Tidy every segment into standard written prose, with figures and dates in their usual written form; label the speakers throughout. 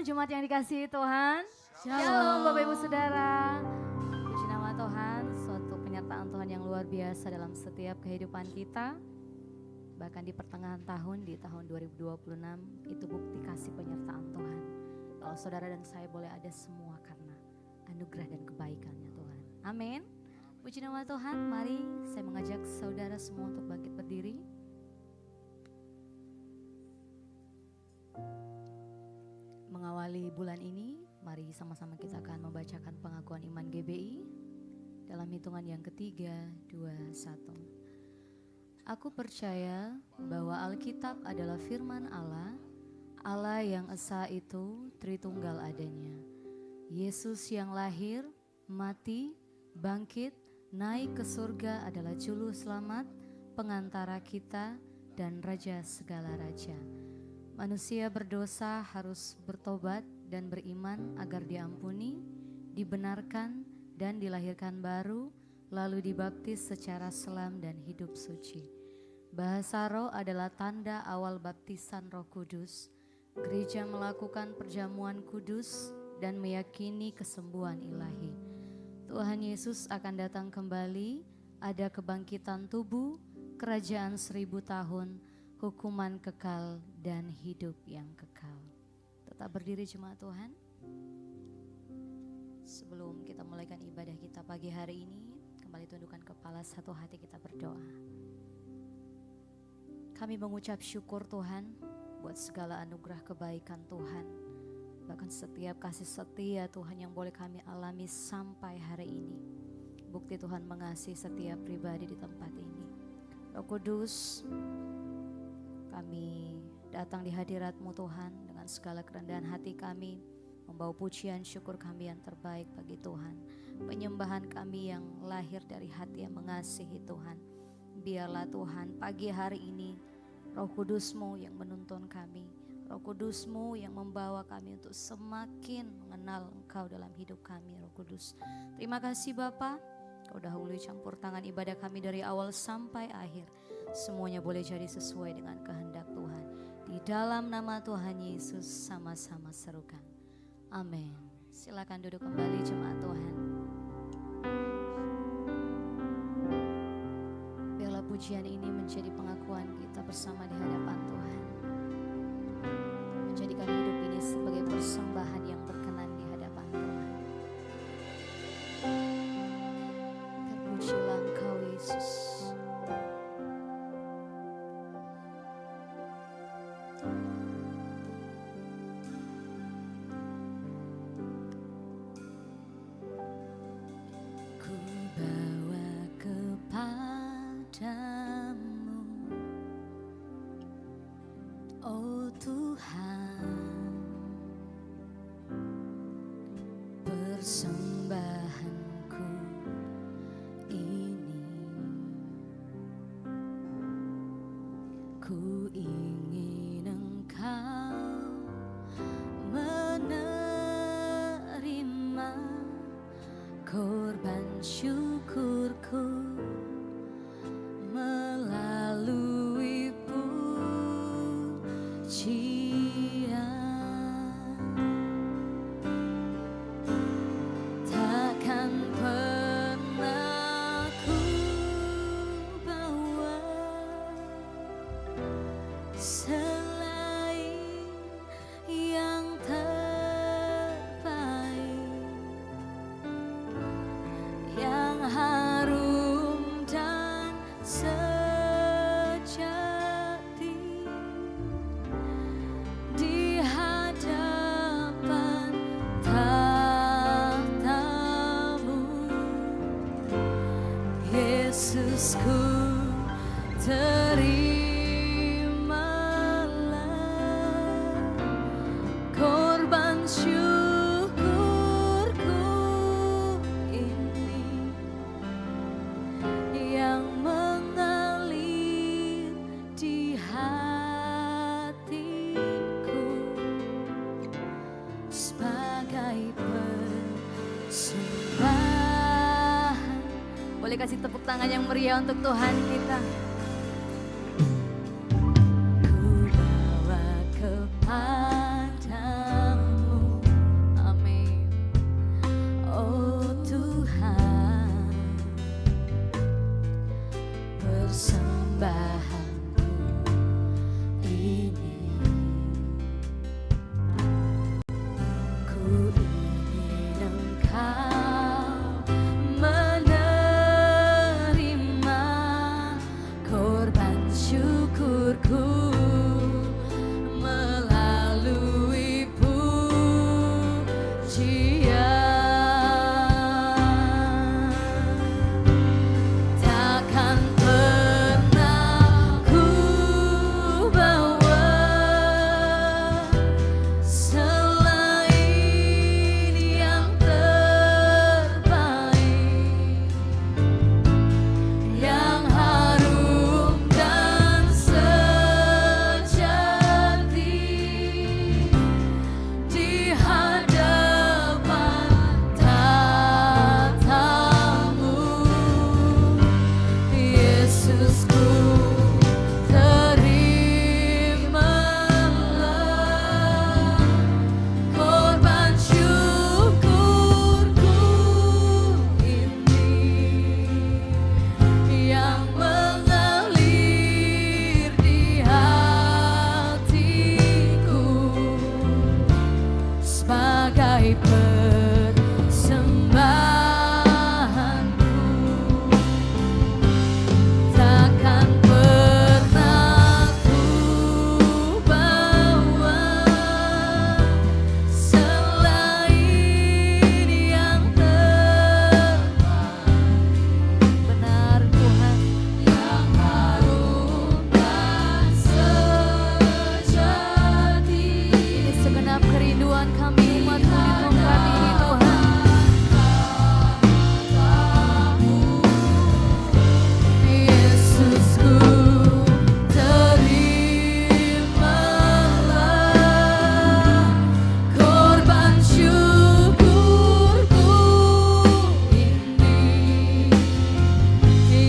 Speaker 1: Jemaat yang dikasihi Tuhan.
Speaker 2: Shalom.
Speaker 1: Bapak Ibu Saudara. Puji nama Tuhan, suatu penyertaan Tuhan yang luar biasa dalam setiap kehidupan kita. Bahkan di pertengahan tahun, di tahun 2026, itu bukti kasih penyertaan Tuhan. Kalau saudara dan saya boleh ada semua karena anugerah dan kebaikannya Tuhan. Amin. Puji nama Tuhan, mari saya mengajak saudara semua untuk bangkit berdiri. Mengawali bulan ini, mari sama-sama kita akan membacakan pengakuan iman GBI dalam hitungan yang ketiga, 2, 1. Aku percaya bahwa Alkitab adalah firman Allah, Allah yang esa itu Tritunggal adanya. Yesus yang lahir, mati, bangkit, naik ke surga adalah juru selamat, pengantara kita dan raja segala raja. Manusia berdosa harus bertobat dan beriman agar diampuni, dibenarkan dan dilahirkan baru, lalu dibaptis secara selam dan hidup suci. Bahasa roh adalah tanda awal baptisan Roh Kudus. Gereja melakukan perjamuan kudus dan meyakini kesembuhan ilahi. Tuhan Yesus akan datang kembali, ada kebangkitan tubuh, kerajaan 1000 tahun, hukuman kekal dan hidup yang kekal. Tetap berdiri jemaat Tuhan. Sebelum kita mulaikan ibadah kita pagi hari ini, kembali tundukkan kepala, satu hati kita berdoa. Kami mengucap syukur Tuhan buat segala anugerah kebaikan Tuhan. Bahkan setiap kasih setia Tuhan yang boleh kami alami sampai hari ini. Bukti Tuhan mengasihi setiap pribadi di tempat ini. Roh Kudus, kami datang di hadirat-Mu Tuhan dengan segala kerendahan hati kami, membawa pujian syukur kami yang terbaik bagi Tuhan. Penyembahan kami yang lahir dari hati yang mengasihi Tuhan. Biarlah Tuhan pagi hari ini Roh Kudus-Mu yang menuntun kami, Roh Kudus-Mu yang membawa kami untuk semakin mengenal Engkau dalam hidup kami, Roh Kudus. Terima kasih Bapa, Kau dahului campur tangan ibadah kami dari awal sampai akhir. Semuanya boleh jadi sesuai dengan kehendak Tuhan. Di dalam nama Tuhan Yesus sama-sama serukan. Amin. Silakan duduk kembali jemaat Tuhan. Biarlah pujian ini menjadi pengakuan kita bersama di hadapan Tuhan. Menjadikan hidup ini sebagai persembahan yang berkenan di hadapan Tuhan. Terpujilah Engkau Yesus. Ku bawa kepadamu, oh Tuhan, persembahanku ini. Ku ingin Engkau menerima korban syukurku melalui pujian. Takkan pernah ku bawa selain yang terbaik, yang harum dan sejati di hadapan tahta-Mu. Yesusku, terimalah korban syukurku ini yang mengalir di hatiku sebagai persembahan. Boleh kasih tepuk tangan yang meriah untuk Tuhan kita. Ku bawa kepadamu persembahanku ini. Ku ingin Engkau menerima korban syukurku melalui pujian. Takkan pernah ku bawa selain yang terbaik, yang harum dan sejati di hadapan tatamu. Yesusku, terimalah korban syukurku ini yang mengalir di hatiku sebagai persembahanku. Takkan pernah ku bawa selain yang terbaik. Benar Tuhan, yang harum dan sejati. Ini segenap kerinduan kami umat-Mu di tempat ini Tuhan. Yesusku, terimalah korban syukurku ini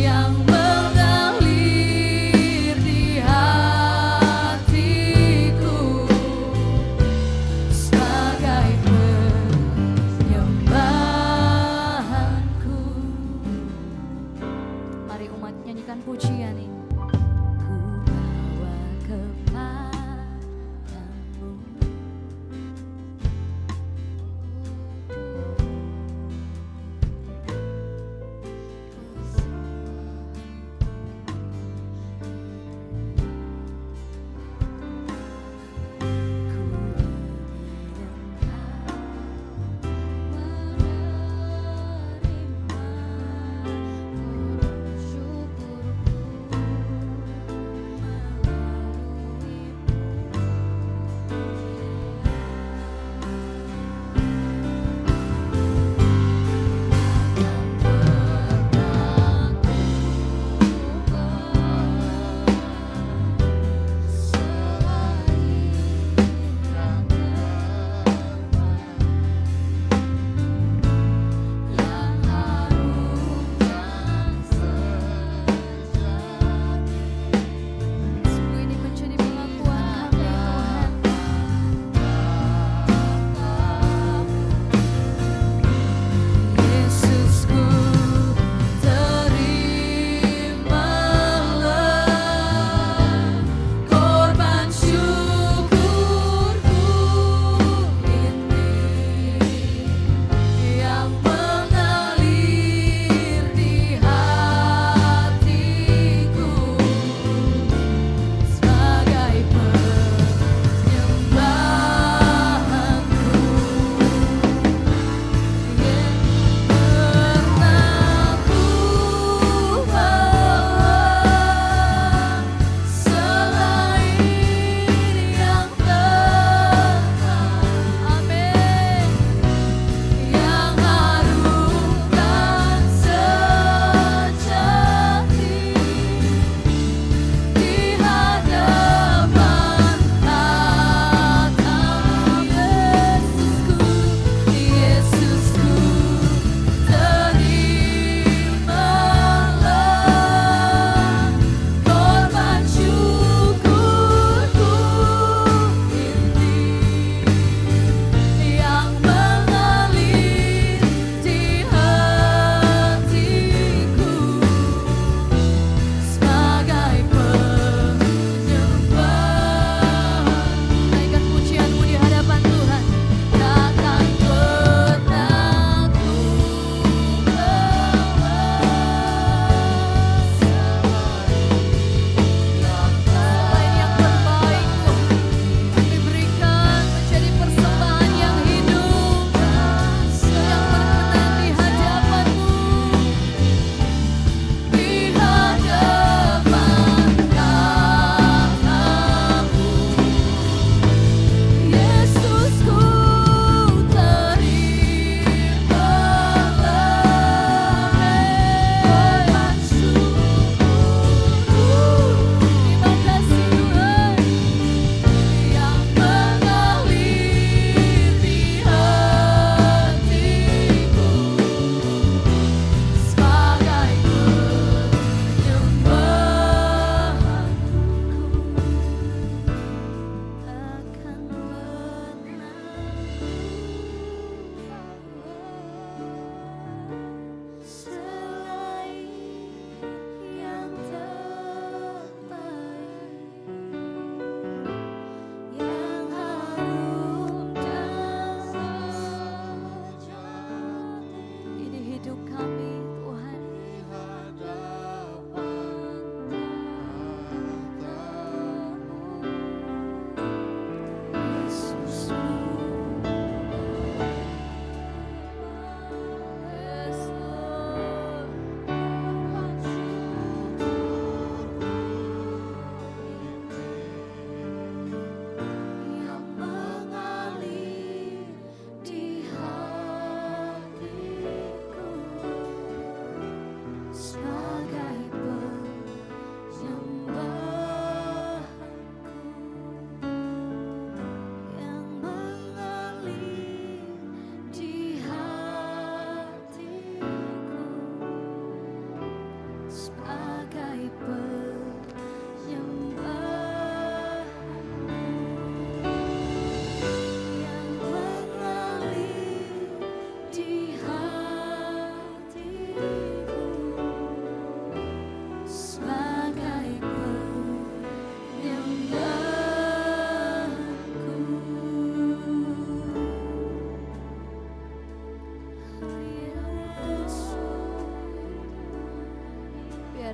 Speaker 1: yang mengalir di hatiku sebagai penyembahanku. Mari umat nyanyikan pujian ini. Ku bawa kepadamu syukurku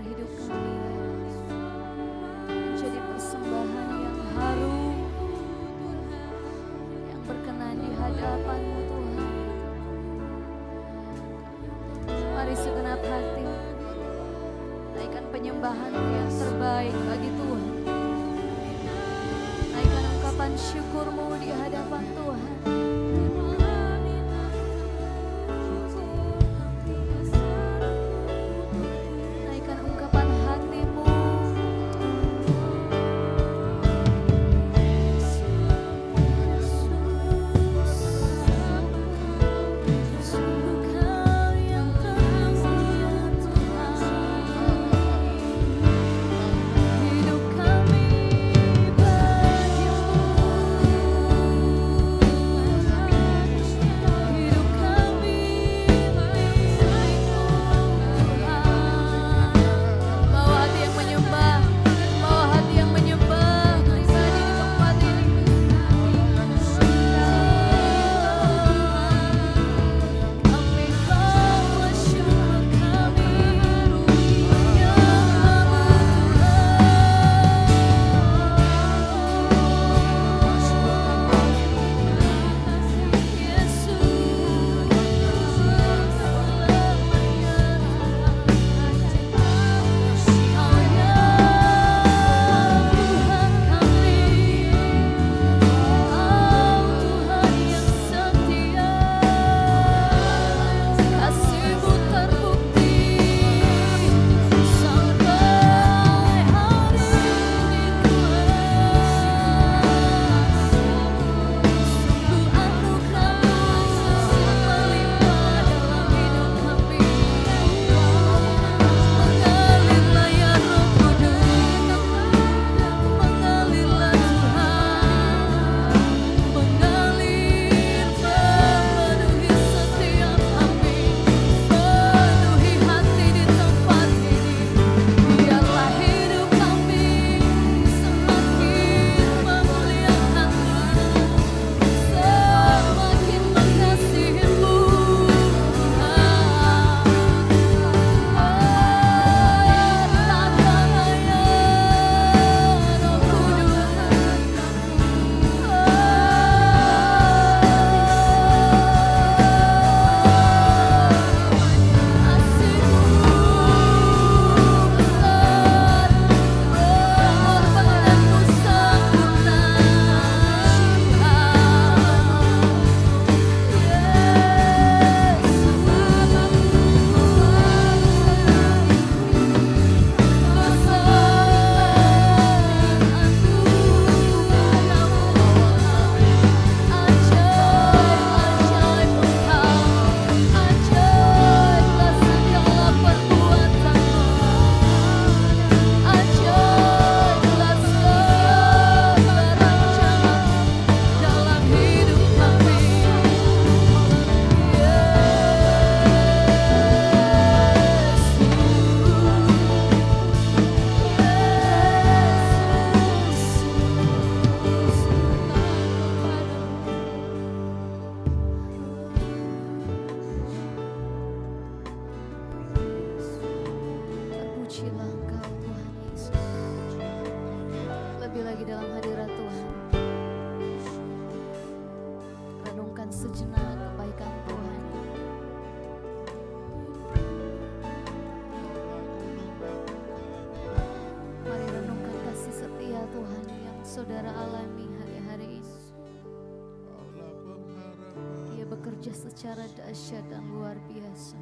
Speaker 1: hidup kami menjadi persembahan yang harum, yang berkenan di hadapan-Mu Tuhan. Mari segenap hati naikkan penyembahan-Mu yang terbaik bagi Tuhan. Naikkan ungkapan syukur-Mu di hadapan Tuhan. Naikkan ungkapan hati-Mu. Sungguh Kau yang termulia Tuhan. Hidup kami bagimu. Hidup kami milik-Mu Tuhan. Bawa hati yang menyembah, bawa hati yang menyembah pribadi di tempat ini. Kami bawa syukur kami yang kasih-Mu terbukti sampai hari ini Tuhan. Sungguh anugerah-Mu melimpah dalam hidup kami. Mengalirlah ya Roh Kudus, mengalirlah Tuhan, mengalir memenuhi setiap kami, penuhi hati di tempat ini. Biarlah hidup kami semakin memuliakan-Mu, semakin mengasihi-Mu datanglah ya Roh pengorbanan-Mu sempurna ajaib Engkau, ajaiblah segala perbuatan-Mu, ajaiblah segala rancangan-Mu dalam hidup kami. Terpujilah Engkau Tuhan Yesus. Lebih lagi dalam hadirat Tuhan, renungkan sejenak kebaikan Tuhan. Mari renungkan kasih setia Tuhan yang saudara alami hari-hari ini. Dia bekerja secara dahsyat dan luar biasa.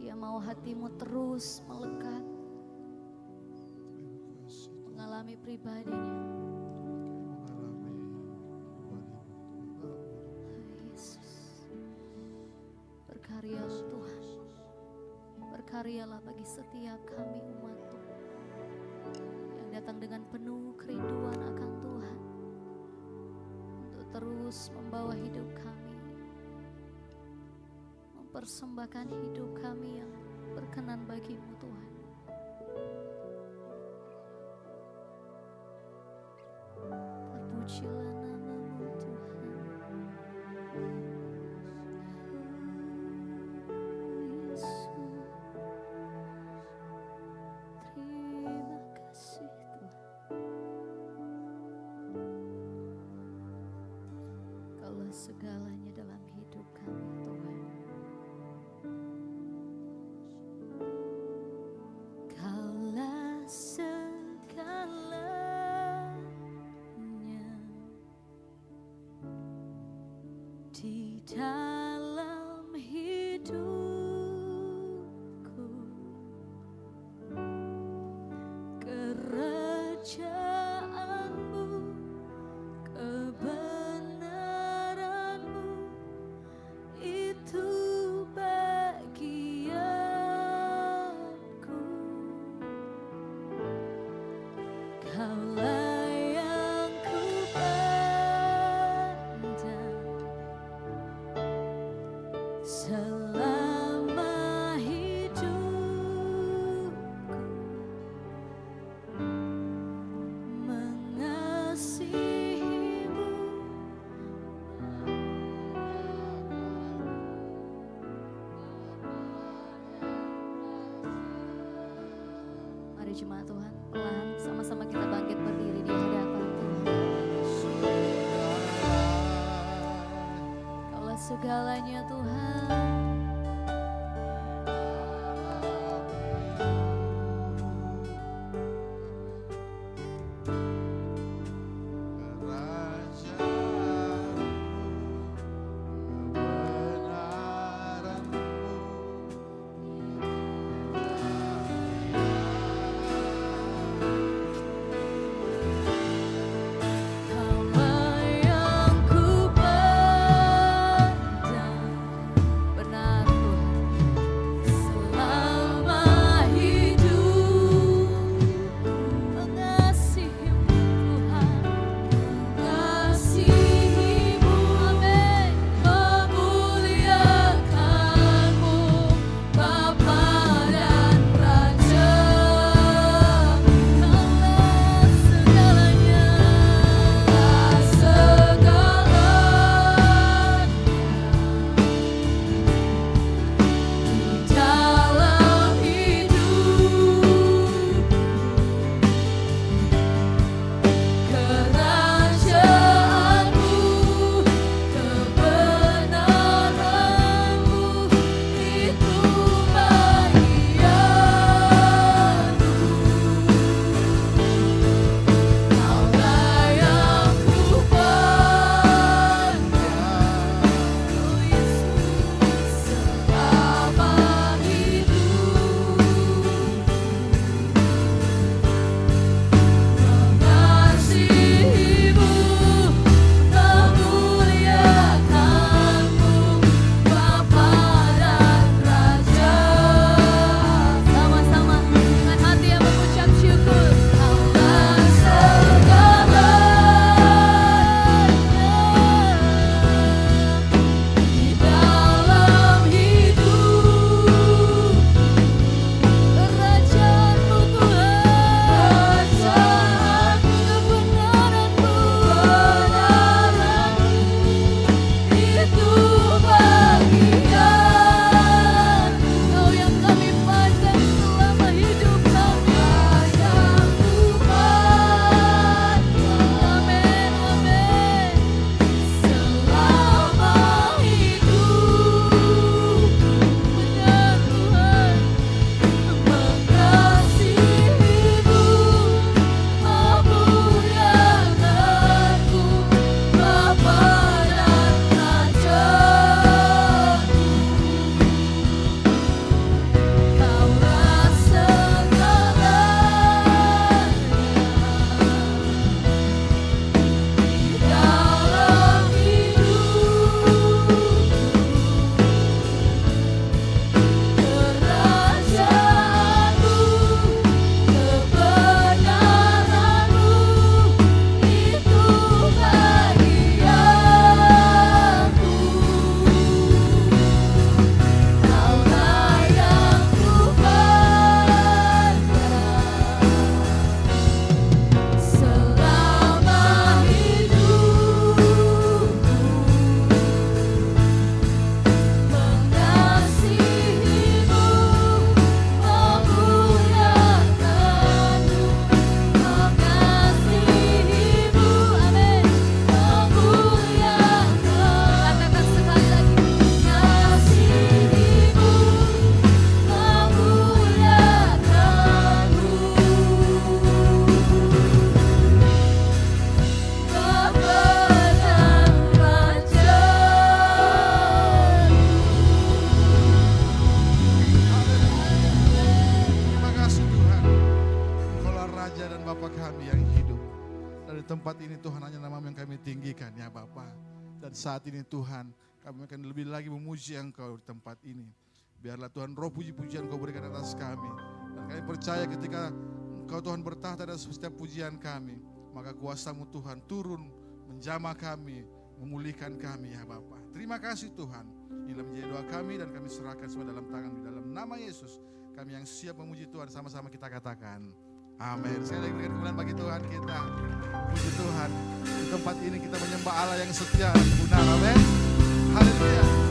Speaker 1: Dia mau hatimu terus melekat, mengalami pribadinya. Yesus, berkaryalah Tuhan, berkaryalah bagi setiap kami umat-Mu yang datang dengan penuh kerinduan akan Tuhan, untuk terus membawa hidup kami, mempersembahkan hidup kami yang berkenan bagi-Mu Tuhan. Terpujilah nama-Mu Tuhan. Yesus. segalanya dalam hidup kami Tuhan. Kaulah segalanya di dalam hidupku, kerajaanmu, kebenaranmu itu bagianku. Kaulah yang ku pandang selama hidupku, mengasihimu, mari jemaat Tuhan, pelan sama-sama kita bangkit berdiri di hadapan Tuhan. Kaulah segalanya Tuhan. Kaulah yang ku pandang, benar
Speaker 2: Raja dan Bapa kami yang hidup. Dari tempat ini Tuhan hanya nama-Mu yang kami tinggikan ya Bapa. Dan saat ini Tuhan kami akan lebih lagi memuji Engkau di tempat ini. Biarlah Tuhan roh puji-pujian Kau berikan atas kami. Dan kami percaya ketika Engkau Tuhan bertahta atas setiap pujian kami, maka kuasa-Mu Tuhan turun menjamah kami, memulihkan kami ya Bapa. Terima kasih Tuhan. Inilah menjadi doa kami dan kami serahkan semua dalam tangan di dalam nama Yesus. Kami yang siap memuji Tuhan sama-sama kita katakan amin. Saya lagi berikan kemuliaan bagi Tuhan kita. Puji Tuhan. Di tempat ini kita menyembah Allah yang setia dan benar. Amin. Haleluya.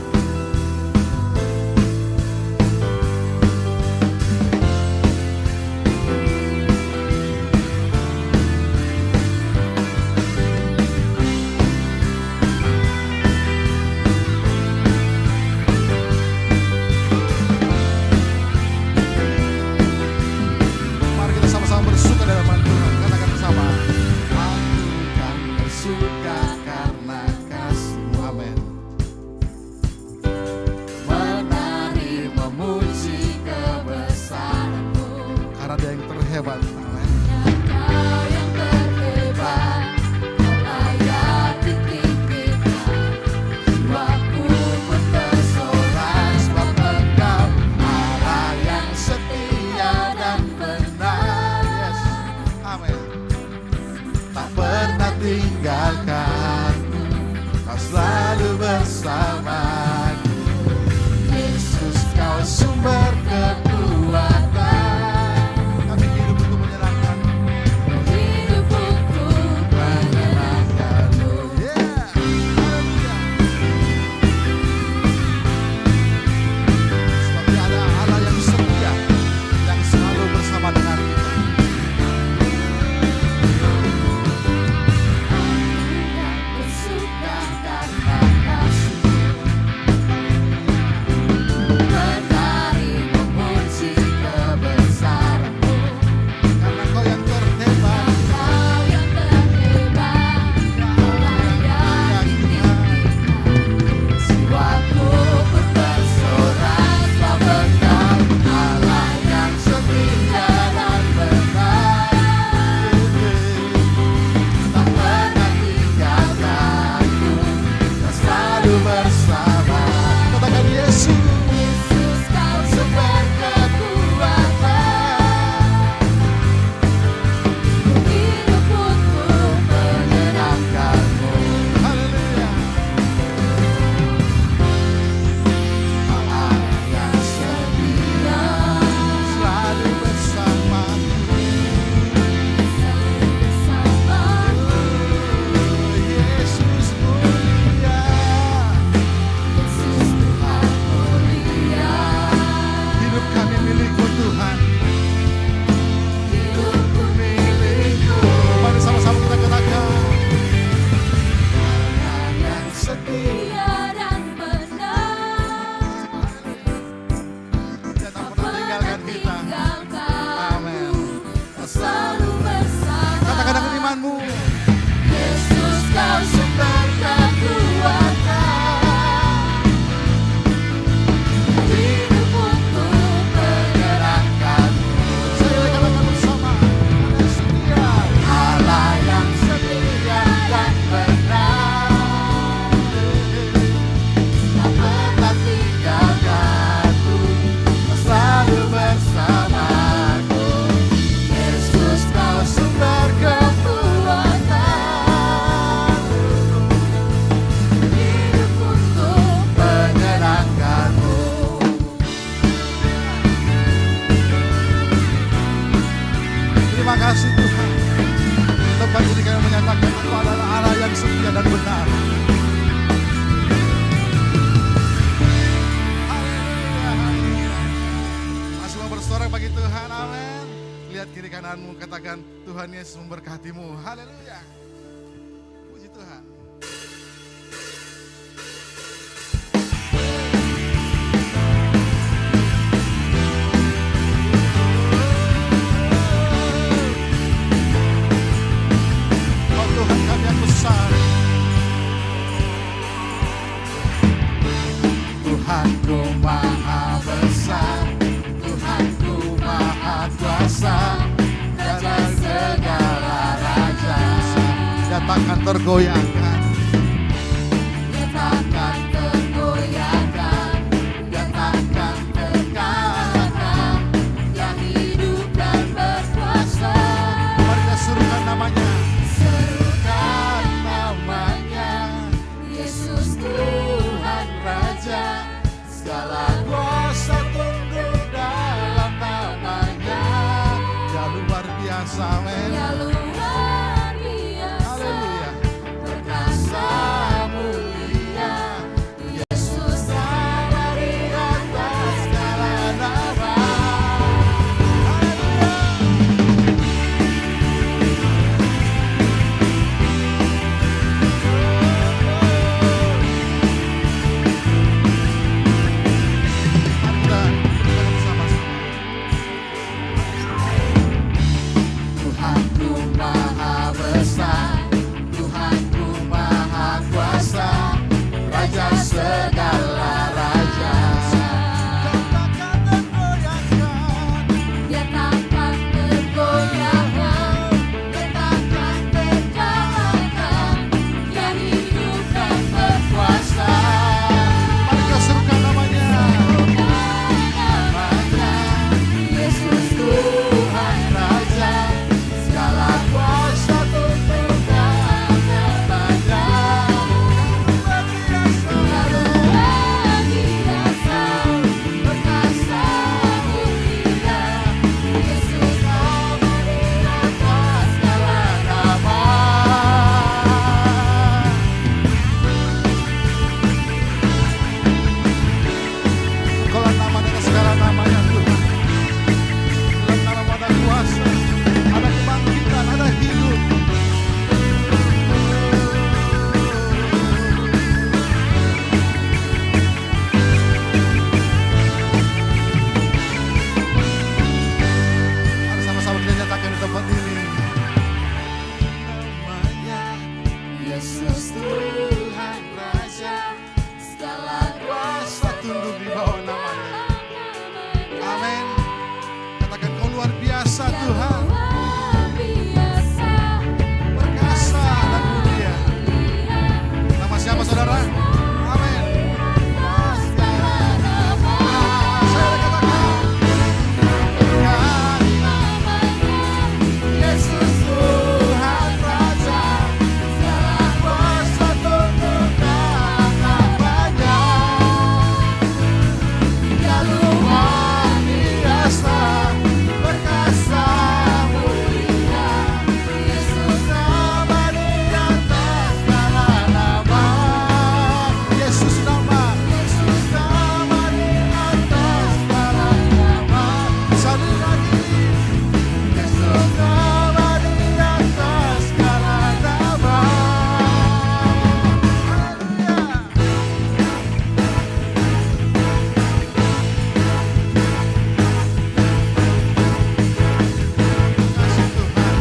Speaker 3: Tuhanku maha kuasa, Raja
Speaker 2: tergoyahkan.
Speaker 1: Dia takkan tergoyahkan, dia takkan terkalahkan. Dia hidup dan berkuasa.
Speaker 2: Mari kita serukan namanya.
Speaker 1: Serukan namanya, Yesus Tuhan Raja.
Speaker 2: Segala kuasa tunduk dalam namanya. Dia luar biasa, men.
Speaker 1: Dia luar biasa,
Speaker 2: Haleluya.
Speaker 1: perkasa mulia. Yesus
Speaker 2: Nama di atas segala nama.
Speaker 1: Tuhanku Maha Besar, Tuhanku Maha Kuasa, Raja segala raja. Dia takkan tergoyahkan, dia takkan terkalahkan. Dia hidup dan berkuasa.
Speaker 2: Mari kita serukan namanya.
Speaker 1: Namanya Yesus Tuhan Raja. Segala kuasa tunduk dalam namanya. Dia luar biasa, perkasa mulia. Yesus nama di atas segala nama.
Speaker 2: Engkaulah nama dengan segala namanya Tuhan. Dalam nama ada kuasa, ada kebangkitan, ada hidup. Mari sama-sama kita nyatakan di tempat ini. Namanya
Speaker 1: Yesus Tuhan Raja. Segala
Speaker 2: kuasa tunduk di bawah namanya. Amin. Katakan kau luar biasa Tuhan.
Speaker 1: luar biasa,
Speaker 2: Perkasa dan mulia. Nama siapa saudara? Amin.
Speaker 1: segala nama.
Speaker 2: Saya katakan.
Speaker 1: Namanya Yesus Tuhan Raja. Segala
Speaker 2: Kuasa tunduk dalam namanya.
Speaker 1: Dia luar
Speaker 2: Biasa, perkasa, mulia.
Speaker 1: Yesus
Speaker 2: Nama di atas segala nama. Yesus nama.
Speaker 1: Yesus
Speaker 2: Nama di atas segala nama. Sekali lagi. Yesus nama di atas segala nama. Haleluya. Kasih Tuhan.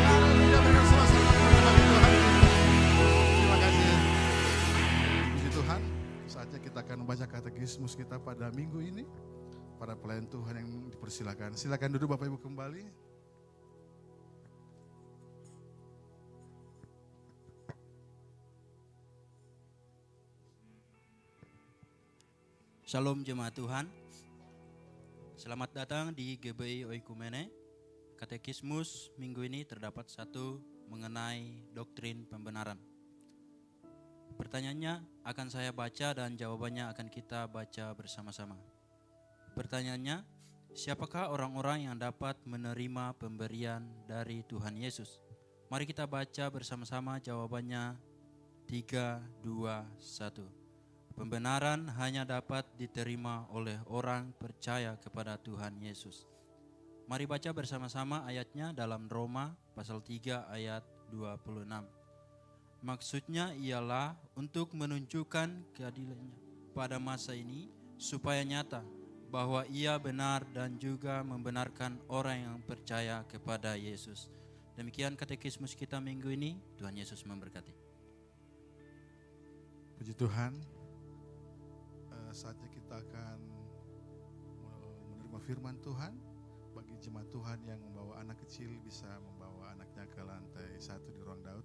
Speaker 2: Haleluya, berikan sama-sama bagi Tuhan. Terima kasih. Puji Tuhan, saatnya kita akan membaca katekismus kita pada minggu ini. Para pelayan Tuhan yang dipersilakan. Silakan duduk Bapak Ibu kembali.
Speaker 3: Shalom jemaat Tuhan. Selamat datang di GBI Oikumene. Katekismus minggu ini terdapat satu mengenai doktrin pembenaran. Pertanyaannya akan saya baca dan jawabannya akan kita baca bersama-sama. Pertanyaannya, siapakah orang-orang yang dapat menerima pemberian dari Tuhan Yesus? Mari kita baca bersama-sama jawabannya. 3, 2, 1. Pembenaran hanya dapat diterima oleh orang percaya kepada Tuhan Yesus. Mari baca bersama-sama ayatnya dalam Roma pasal 3 ayat 26. Maksudnya ialah untuk menunjukkan keadilannya pada masa ini supaya nyata bahwa ia benar dan juga membenarkan orang yang percaya kepada Yesus. Demikian katekismus kita minggu ini. Tuhan Yesus memberkati.
Speaker 2: Puji Tuhan. Saatnya kita akan menerima firman Tuhan. bagi jemaat Tuhan yang membawa anak kecil bisa membawa anaknya ke lantai 1 di ruang Daud.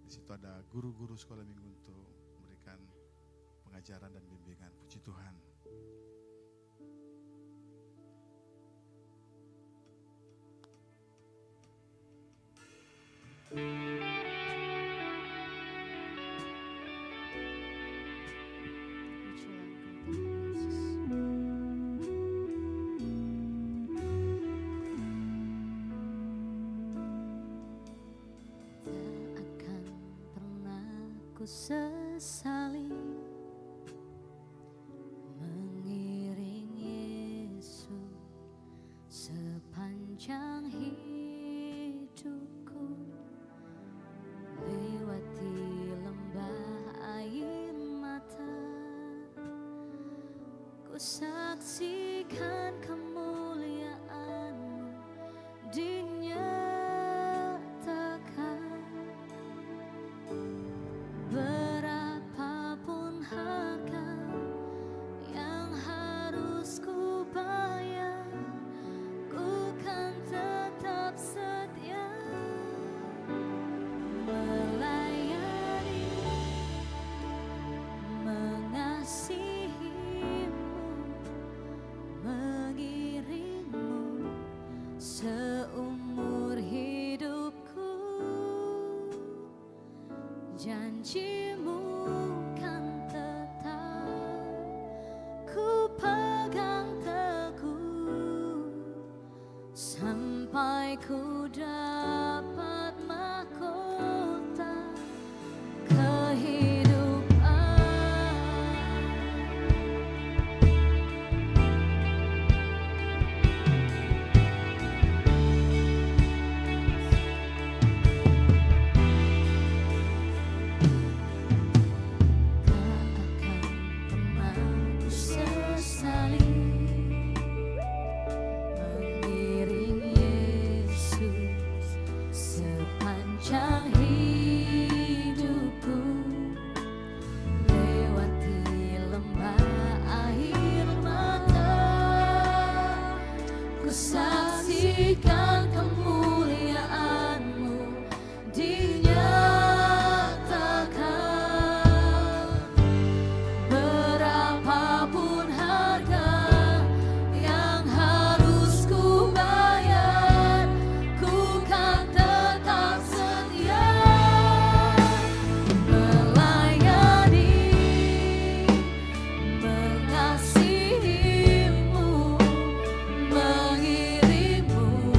Speaker 2: Di situ ada guru-guru sekolah minggu untuk memberikan pengajaran dan bimbingan. Puji Tuhan.
Speaker 1: Pujilah Engkau Tuhan Yesus. Tak akan pernah ku sesali mengiring Yesus sepanjang hidupku, lewati lembah air mata, ku saksikan kemuliaan-Mu dinyatakan. Berapapun harga yang harus ku bayar, ku kan tetap setia melayani, mengasihi-Mu, mengiring-Mu seumur hidupku. Janji-Mu kan tetap ku pegang teguh sampai ku dapat mahkota kehidupan. Saksikan kemuliaan-Mu dinyatakan. Berapapun harga yang harus ku bayar, ku kan tetap setia melayani, mengasihi-Mu, mengiring-Mu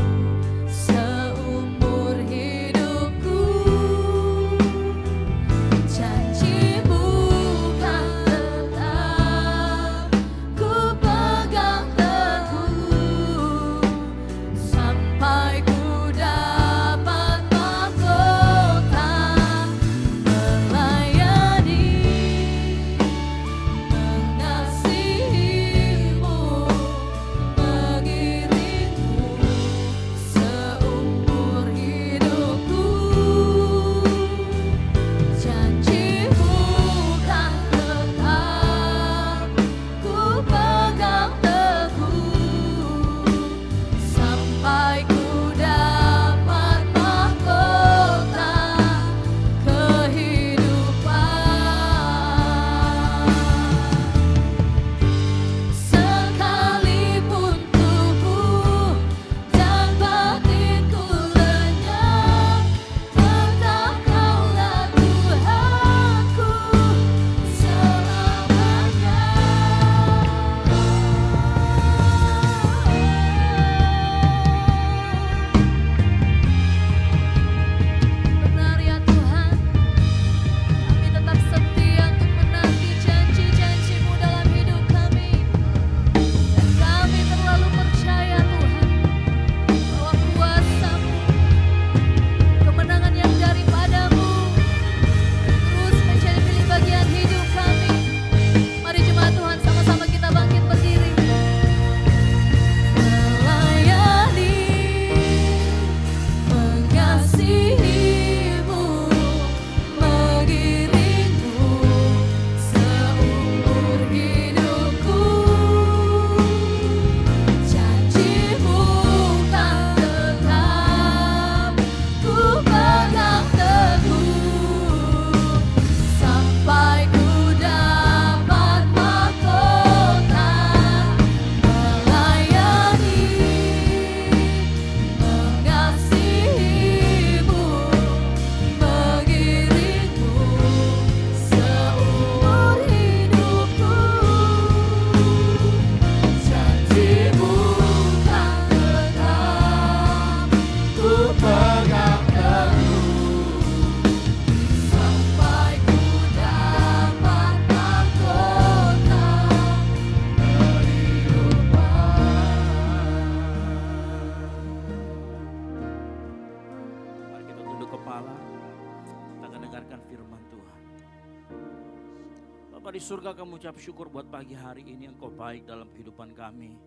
Speaker 4: Bapa di surga, kami ucap syukur buat pagi hari ini Engkau baik dalam kehidupan kami.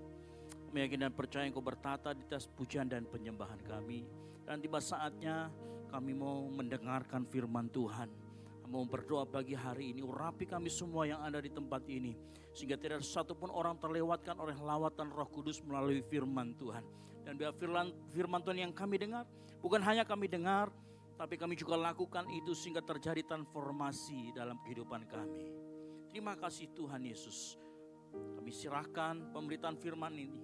Speaker 4: Kami yakin dan percaya Engkau bertata di atas pujian dan penyembahan kami. Dan tiba saatnya kami mau mendengarkan firman Tuhan. Kami mau berdoa pagi hari ini, urapi kami semua yang ada di tempat ini. Sehingga tidak ada satupun orang terlewatkan oleh lawatan Roh Kudus melalui firman Tuhan. Dan biar firman Tuhan yang kami dengar, bukan hanya kami dengar, tapi kami juga lakukan itu sehingga terjadi transformasi dalam kehidupan kami. Terima kasih Tuhan Yesus. Kami serahkan pemberitaan firman ini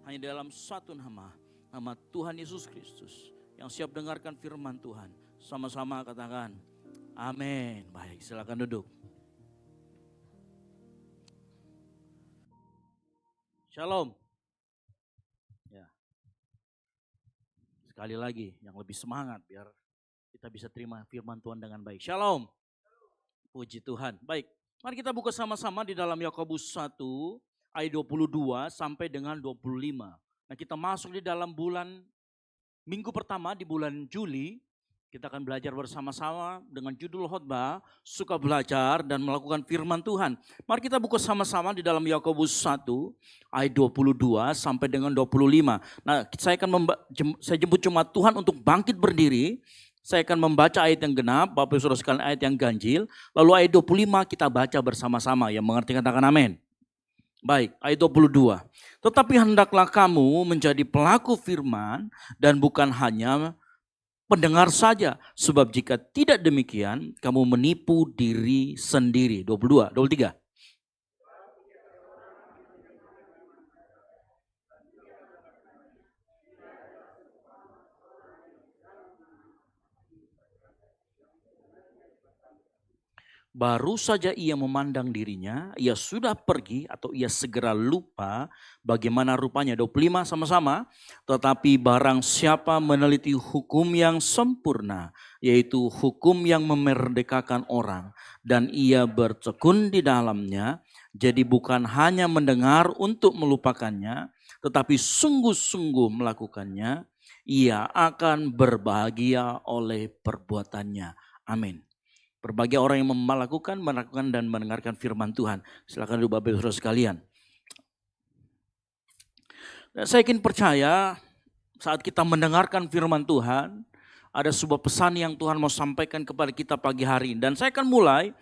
Speaker 4: hanya dalam satu nama, nama Tuhan Yesus Kristus. Yang siap dengarkan firman Tuhan, sama-sama katakan amin. Baik, silakan duduk. Shalom. Ya. Sekali lagi yang lebih semangat biar kita bisa terima firman Tuhan dengan baik. Shalom. Puji Tuhan. Baik, mari kita buka sama-sama di dalam Yakobus 1 ayat 22 sampai dengan 25. Nah, kita masuk di dalam minggu pertama di bulan Juli. Kita akan belajar bersama-sama dengan judul khotbah, suka belajar dan melakukan firman Tuhan. Mari kita buka sama-sama di dalam Yakobus 1 ayat 22 sampai dengan 25. Nah, saya jemput jemaat Tuhan untuk bangkit berdiri. Saya akan membaca ayat yang genap, Bapak Ibu Saudara sekalian ayat yang ganjil. Lalu ayat 25 kita baca bersama-sama, yang mengerti katakan amin. Baik, ayat 22. Tetapi hendaklah kamu menjadi pelaku firman dan bukan hanya pendengar saja. Sebab jika tidak demikian, kamu menipu diri sendiri. 22, 23. Baru saja ia memandang dirinya, ia sudah pergi atau ia segera lupa bagaimana rupanya. 25 sama-sama. Tetapi barang siapa meneliti hukum yang sempurna, yaitu hukum yang memerdekakan orang, dan ia bertekun di dalamnya, jadi bukan hanya mendengar untuk melupakannya, tetapi sungguh-sungguh melakukannya, ia akan berbahagia oleh perbuatannya. Amin. Berbagai orang yang melakukan dan mendengarkan firman Tuhan. Silakan duduk Bapak Ibu Saudara sekalian. Dan saya ingin percaya saat kita mendengarkan firman Tuhan, ada sebuah pesan yang Tuhan mau sampaikan kepada kita pagi hari ini. Dan saya akan mulai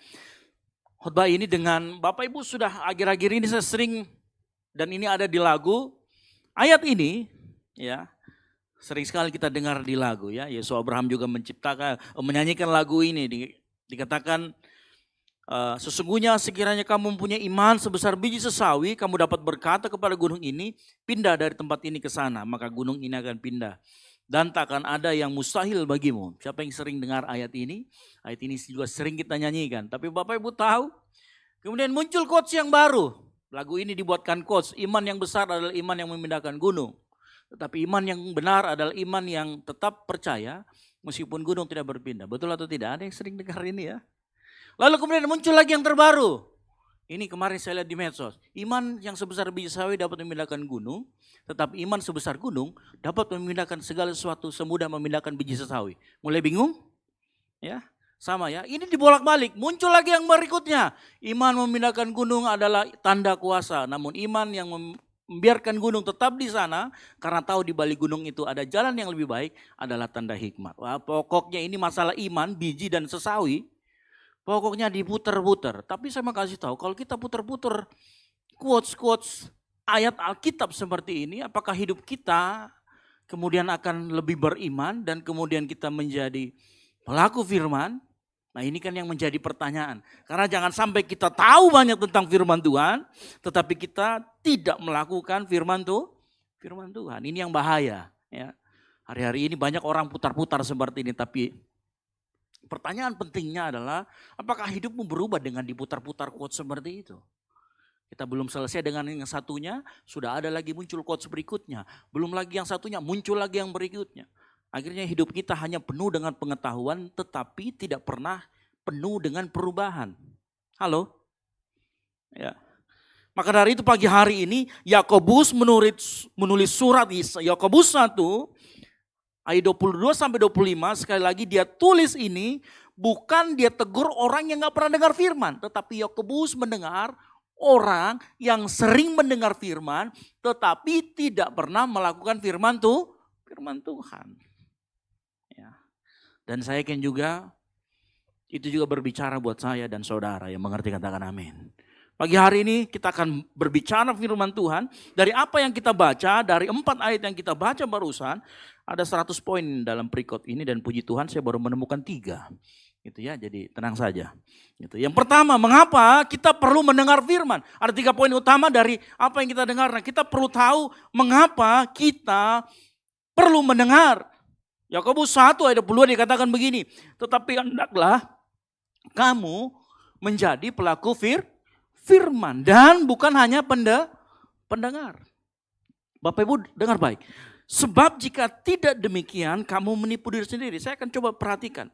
Speaker 4: khotbah ini dengan Bapak Ibu sudah akhir-akhir ini saya sering, dan ini ada di lagu, ayat ini ya sering sekali kita dengar di lagu ya. Yesus Abraham juga menyanyikan lagu ini. Dikatakan sesungguhnya sekiranya kamu mempunyai iman sebesar biji sesawi, kamu dapat berkata kepada gunung ini, pindah dari tempat ini ke sana, maka gunung ini akan pindah. Dan tak akan ada yang mustahil bagimu. Siapa yang sering dengar ayat ini? Ayat ini juga sering kita nyanyikan. Tapi Bapak Ibu tahu, kemudian muncul quotes yang baru. Lagu ini dibuatkan quotes, iman yang besar adalah iman yang memindahkan gunung. Tetapi iman yang benar adalah iman yang tetap percaya, meskipun gunung tidak berpindah. Betul atau tidak? Ada yang sering dengar ini ya. Lalu kemudian muncul lagi yang terbaru. Ini kemarin saya lihat di medsos. Iman yang sebesar biji sawi dapat memindahkan gunung. Tetapi iman sebesar gunung dapat memindahkan segala sesuatu semudah memindahkan biji sesawi. Mulai bingung? Ya, sama ya. Ini dibolak-balik. Muncul lagi yang berikutnya. Iman memindahkan gunung adalah tanda kuasa. Namun iman yang membiarkan gunung tetap di sana karena tahu di balik gunung itu ada jalan yang lebih baik adalah tanda hikmat. Wah, pokoknya ini masalah iman, biji dan sesawi. Pokoknya diputer-puter. Tapi saya mau kasih tahu kalau kita puter-puter quotes ayat Alkitab seperti ini, apakah hidup kita kemudian akan lebih beriman dan kemudian kita menjadi pelaku firman? Nah, ini kan yang menjadi pertanyaan. Karena jangan sampai kita tahu banyak tentang firman Tuhan, tetapi kita tidak melakukan firman Tuhan. Ini yang bahaya. Ya. Hari-hari ini banyak orang putar-putar seperti ini, tapi pertanyaan pentingnya adalah apakah hidupmu berubah dengan diputar-putar quote seperti itu? Kita belum selesai dengan yang satunya, sudah ada lagi muncul quotes berikutnya. Belum lagi yang satunya, muncul lagi yang berikutnya. Akhirnya hidup kita hanya penuh dengan pengetahuan tetapi tidak pernah penuh dengan perubahan. Halo? Ya. Maka dari itu pagi hari ini Yakobus menulis surat Yakobus 1 ayat 22 sampai 25 sekali lagi dia tulis ini bukan dia tegur orang yang gak pernah dengar firman. Tetapi Yakobus mendengar orang yang sering mendengar firman, tetapi tidak pernah melakukan firman Tuhan. Ya. Dan saya yakin juga, itu juga berbicara buat saya dan saudara yang mengerti, katakan amin. Pagi hari ini kita akan berbicara firman Tuhan. Dari apa yang kita baca, dari 4 ayat yang kita baca barusan, ada 100 poin dalam perikop ini dan puji Tuhan saya baru menemukan 3. Gitu ya, jadi tenang saja. Gitu. Yang pertama, mengapa kita perlu mendengar firman? Ada 3 poin utama dari apa yang kita dengar. Nah, kita perlu tahu mengapa kita perlu mendengar. Yakobus 1 ayat 22 dikatakan begini, tetapi hendaklah kamu menjadi pelaku firman dan bukan hanya pendengar. Bapak Ibu dengar baik. Sebab jika tidak demikian kamu menipu diri sendiri. Saya akan coba perhatikan.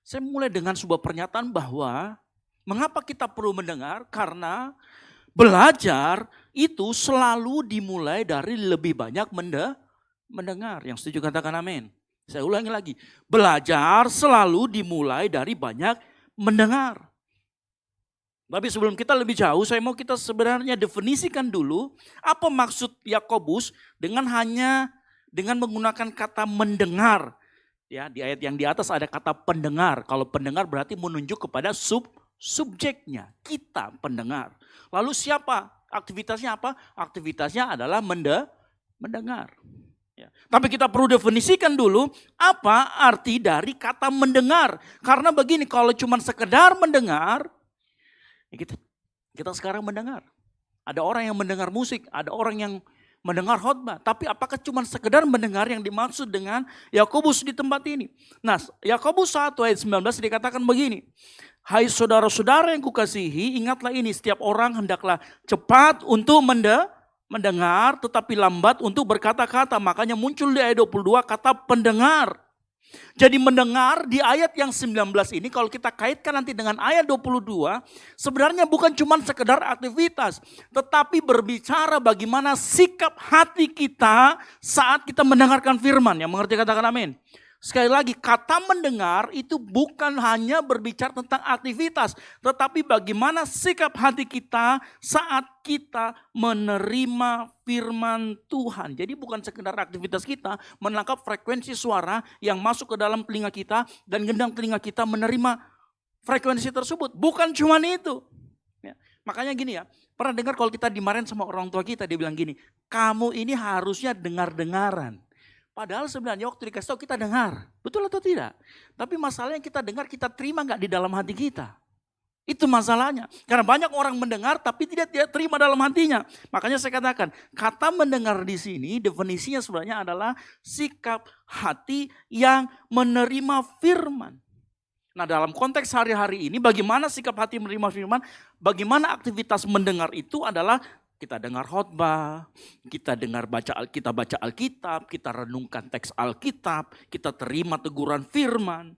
Speaker 4: Saya mulai dengan sebuah pernyataan bahwa mengapa kita perlu mendengar? Karena belajar itu selalu dimulai dari lebih banyak mendengar. Yang setuju katakan amin. Saya ulangi lagi. Belajar selalu dimulai dari banyak mendengar. Tapi sebelum kita lebih jauh, saya mau kita sebenarnya definisikan dulu apa maksud Yakobus dengan menggunakan kata mendengar. Ya, di ayat yang di atas ada kata pendengar. Kalau pendengar berarti menunjuk kepada subjeknya, kita pendengar. Lalu siapa? Aktivitasnya apa? Aktivitasnya adalah mendengar. Ya. Tapi kita perlu definisikan dulu apa arti dari kata mendengar. Karena begini, kalau cuma sekedar mendengar, kita sekarang mendengar. Ada orang yang mendengar musik, ada orang yang mendengar khotbah. Tapi apakah cuma sekedar mendengar yang dimaksud dengan Yakobus di tempat ini? Nah, Yakobus 1 ayat 19 dikatakan begini. Hai saudara-saudara yang kukasihi, ingatlah ini, setiap orang hendaklah cepat untuk mendengar, tetapi lambat untuk berkata-kata. Makanya muncul di ayat 22 kata pendengar. Jadi mendengar di ayat yang 19 ini kalau kita kaitkan nanti dengan ayat 22, sebenarnya bukan cuma sekedar aktivitas, tetapi berbicara bagaimana sikap hati kita saat kita mendengarkan firman. Yang mengerti katakan amin. Sekali lagi, kata mendengar itu bukan hanya berbicara tentang aktivitas, tetapi bagaimana sikap hati kita saat kita menerima firman Tuhan. Jadi bukan sekedar aktivitas kita menangkap frekuensi suara yang masuk ke dalam telinga kita dan gendang telinga kita menerima frekuensi tersebut. Bukan cuma itu. Ya. Makanya gini ya, pernah dengar kalau kita dimarahin sama orang tua kita, dia bilang gini, kamu ini harusnya dengar-dengaran. Padahal sebenarnya waktu dikasih tahu kita dengar. Betul atau tidak? Tapi masalahnya kita dengar, kita terima gak di dalam hati kita? Itu masalahnya. Karena banyak orang mendengar tapi tidak terima dalam hatinya. Makanya saya katakan, kata mendengar di sini definisinya sebenarnya adalah sikap hati yang menerima firman. Nah, dalam konteks hari-hari ini bagaimana sikap hati menerima firman? Bagaimana aktivitas mendengar itu adalah kita dengar khotbah, kita baca Alkitab, kita renungkan teks Alkitab, kita terima teguran firman.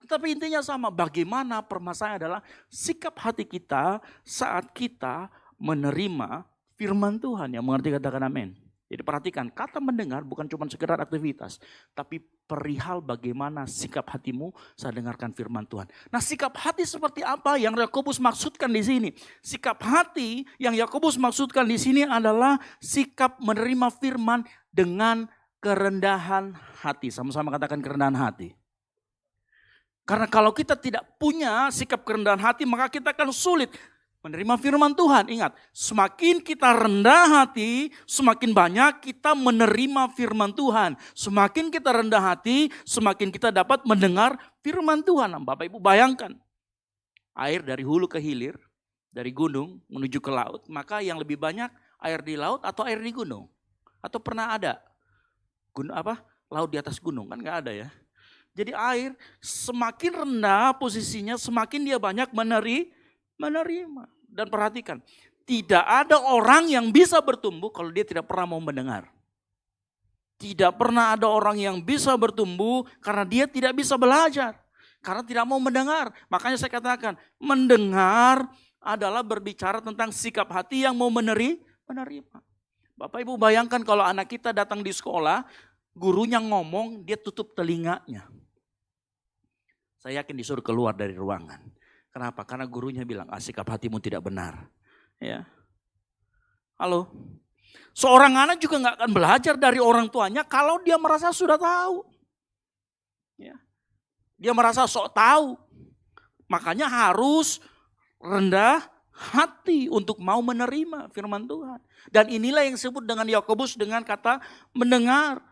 Speaker 4: Tetapi intinya sama, bagaimana permasalahan adalah sikap hati kita saat kita menerima firman Tuhan. Yang mengerti katakan amin. Jadi perhatikan, kata mendengar bukan cuma sekedar aktivitas, tapi perihal bagaimana sikap hatimu saat dengarkan firman Tuhan. Nah, sikap hati seperti apa yang Yakobus maksudkan di sini? Sikap hati yang Yakobus maksudkan di sini adalah sikap menerima firman dengan kerendahan hati. Sama-sama katakan kerendahan hati. Karena kalau kita tidak punya sikap kerendahan hati, maka kita akan sulit menerima firman Tuhan. Ingat, semakin kita rendah hati, semakin banyak kita menerima firman Tuhan. Semakin kita rendah hati, semakin kita dapat mendengar firman Tuhan. Bapak Ibu bayangkan, air dari hulu ke hilir, dari gunung menuju ke laut, maka yang lebih banyak air di laut atau air di gunung? Atau pernah ada laut di atas gunung? Kan nggak ada ya. Jadi air semakin rendah posisinya, semakin dia banyak menerima. Dan perhatikan, tidak ada orang yang bisa bertumbuh kalau dia tidak pernah mau mendengar. Tidak pernah ada orang yang bisa bertumbuh karena dia tidak bisa belajar. Karena tidak mau mendengar. Makanya saya katakan, mendengar adalah berbicara tentang sikap hati yang mau menerima. Bapak Ibu bayangkan kalau anak kita datang di sekolah, gurunya ngomong, dia tutup telinganya. Saya yakin disuruh keluar dari ruangan. Kenapa? Karena gurunya bilang, sikap hatimu tidak benar. Ya. Halo? Seorang anak juga nggak akan belajar dari orang tuanya kalau dia merasa sudah tahu. Ya. Dia merasa sok tahu. Makanya harus rendah hati untuk mau menerima firman Tuhan. Dan inilah yang disebut dengan Yakobus dengan kata mendengar.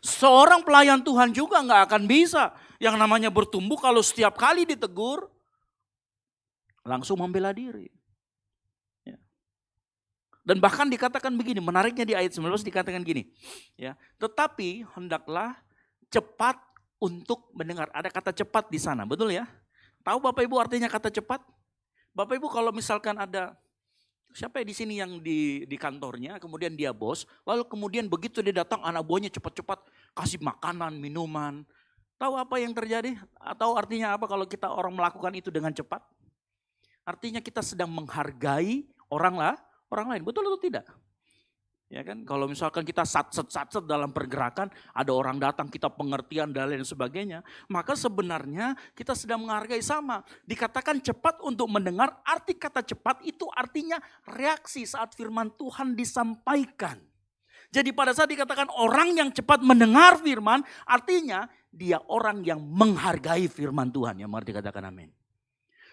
Speaker 4: Seorang pelayan Tuhan juga nggak akan bisa yang namanya bertumbuh kalau setiap kali ditegur langsung membela diri. Ya. Dan bahkan dikatakan begini, menariknya di ayat 19 dikatakan gini, ya, tetapi hendaklah cepat untuk mendengar. Ada kata cepat di sana, betul ya? Tahu Bapak Ibu artinya kata cepat? Bapak Ibu kalau misalkan ada siapa di sini yang di kantornya, kemudian dia bos, lalu kemudian begitu dia datang anak buahnya cepat-cepat kasih makanan, minuman. Tahu apa yang terjadi? Atau artinya apa kalau kita orang melakukan itu dengan cepat? Artinya kita sedang menghargai orang lain, betul atau tidak? Ya kan, kalau misalkan kita satset dalam pergerakan, ada orang datang, kita pengertian dan lain sebagainya, maka sebenarnya kita sedang menghargai sama. Dikatakan cepat untuk mendengar, arti kata cepat itu artinya reaksi saat firman Tuhan disampaikan. Jadi pada saat dikatakan orang yang cepat mendengar firman, artinya dia orang yang menghargai firman Tuhan. Yang mengerti katakan amin.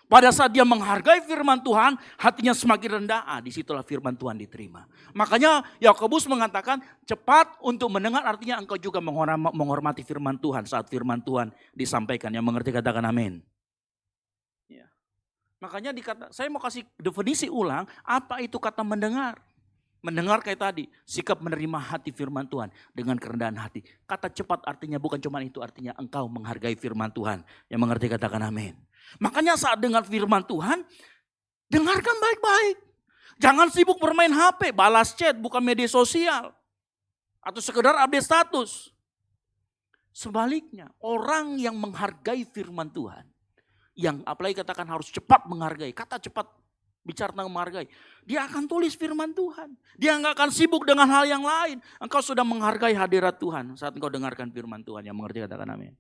Speaker 4: Pada saat dia menghargai firman Tuhan, hatinya semakin rendah, disitulah firman Tuhan diterima. Makanya Yakobus mengatakan cepat untuk mendengar artinya engkau juga menghormati firman Tuhan saat firman Tuhan disampaikan. Yang mengerti katakan amin. Ya. Makanya saya mau kasih definisi ulang, apa itu kata mendengar. Mendengar kayak tadi, sikap menerima hati firman Tuhan dengan kerendahan hati. Kata cepat artinya bukan cuma itu, artinya engkau menghargai firman Tuhan. Yang mengerti katakan amin. Makanya saat dengar firman Tuhan, dengarkan baik-baik. Jangan sibuk bermain HP, balas chat, bukan media sosial. Atau sekedar update status. Sebaliknya, orang yang menghargai firman Tuhan, yang apalagi katakan harus cepat menghargai, kata cepat bicara tentang menghargai, dia akan tulis firman Tuhan. Dia nggak akan sibuk dengan hal yang lain. Engkau sudah menghargai hadirat Tuhan saat engkau dengarkan firman Tuhan. Yang mengerti katakan amin.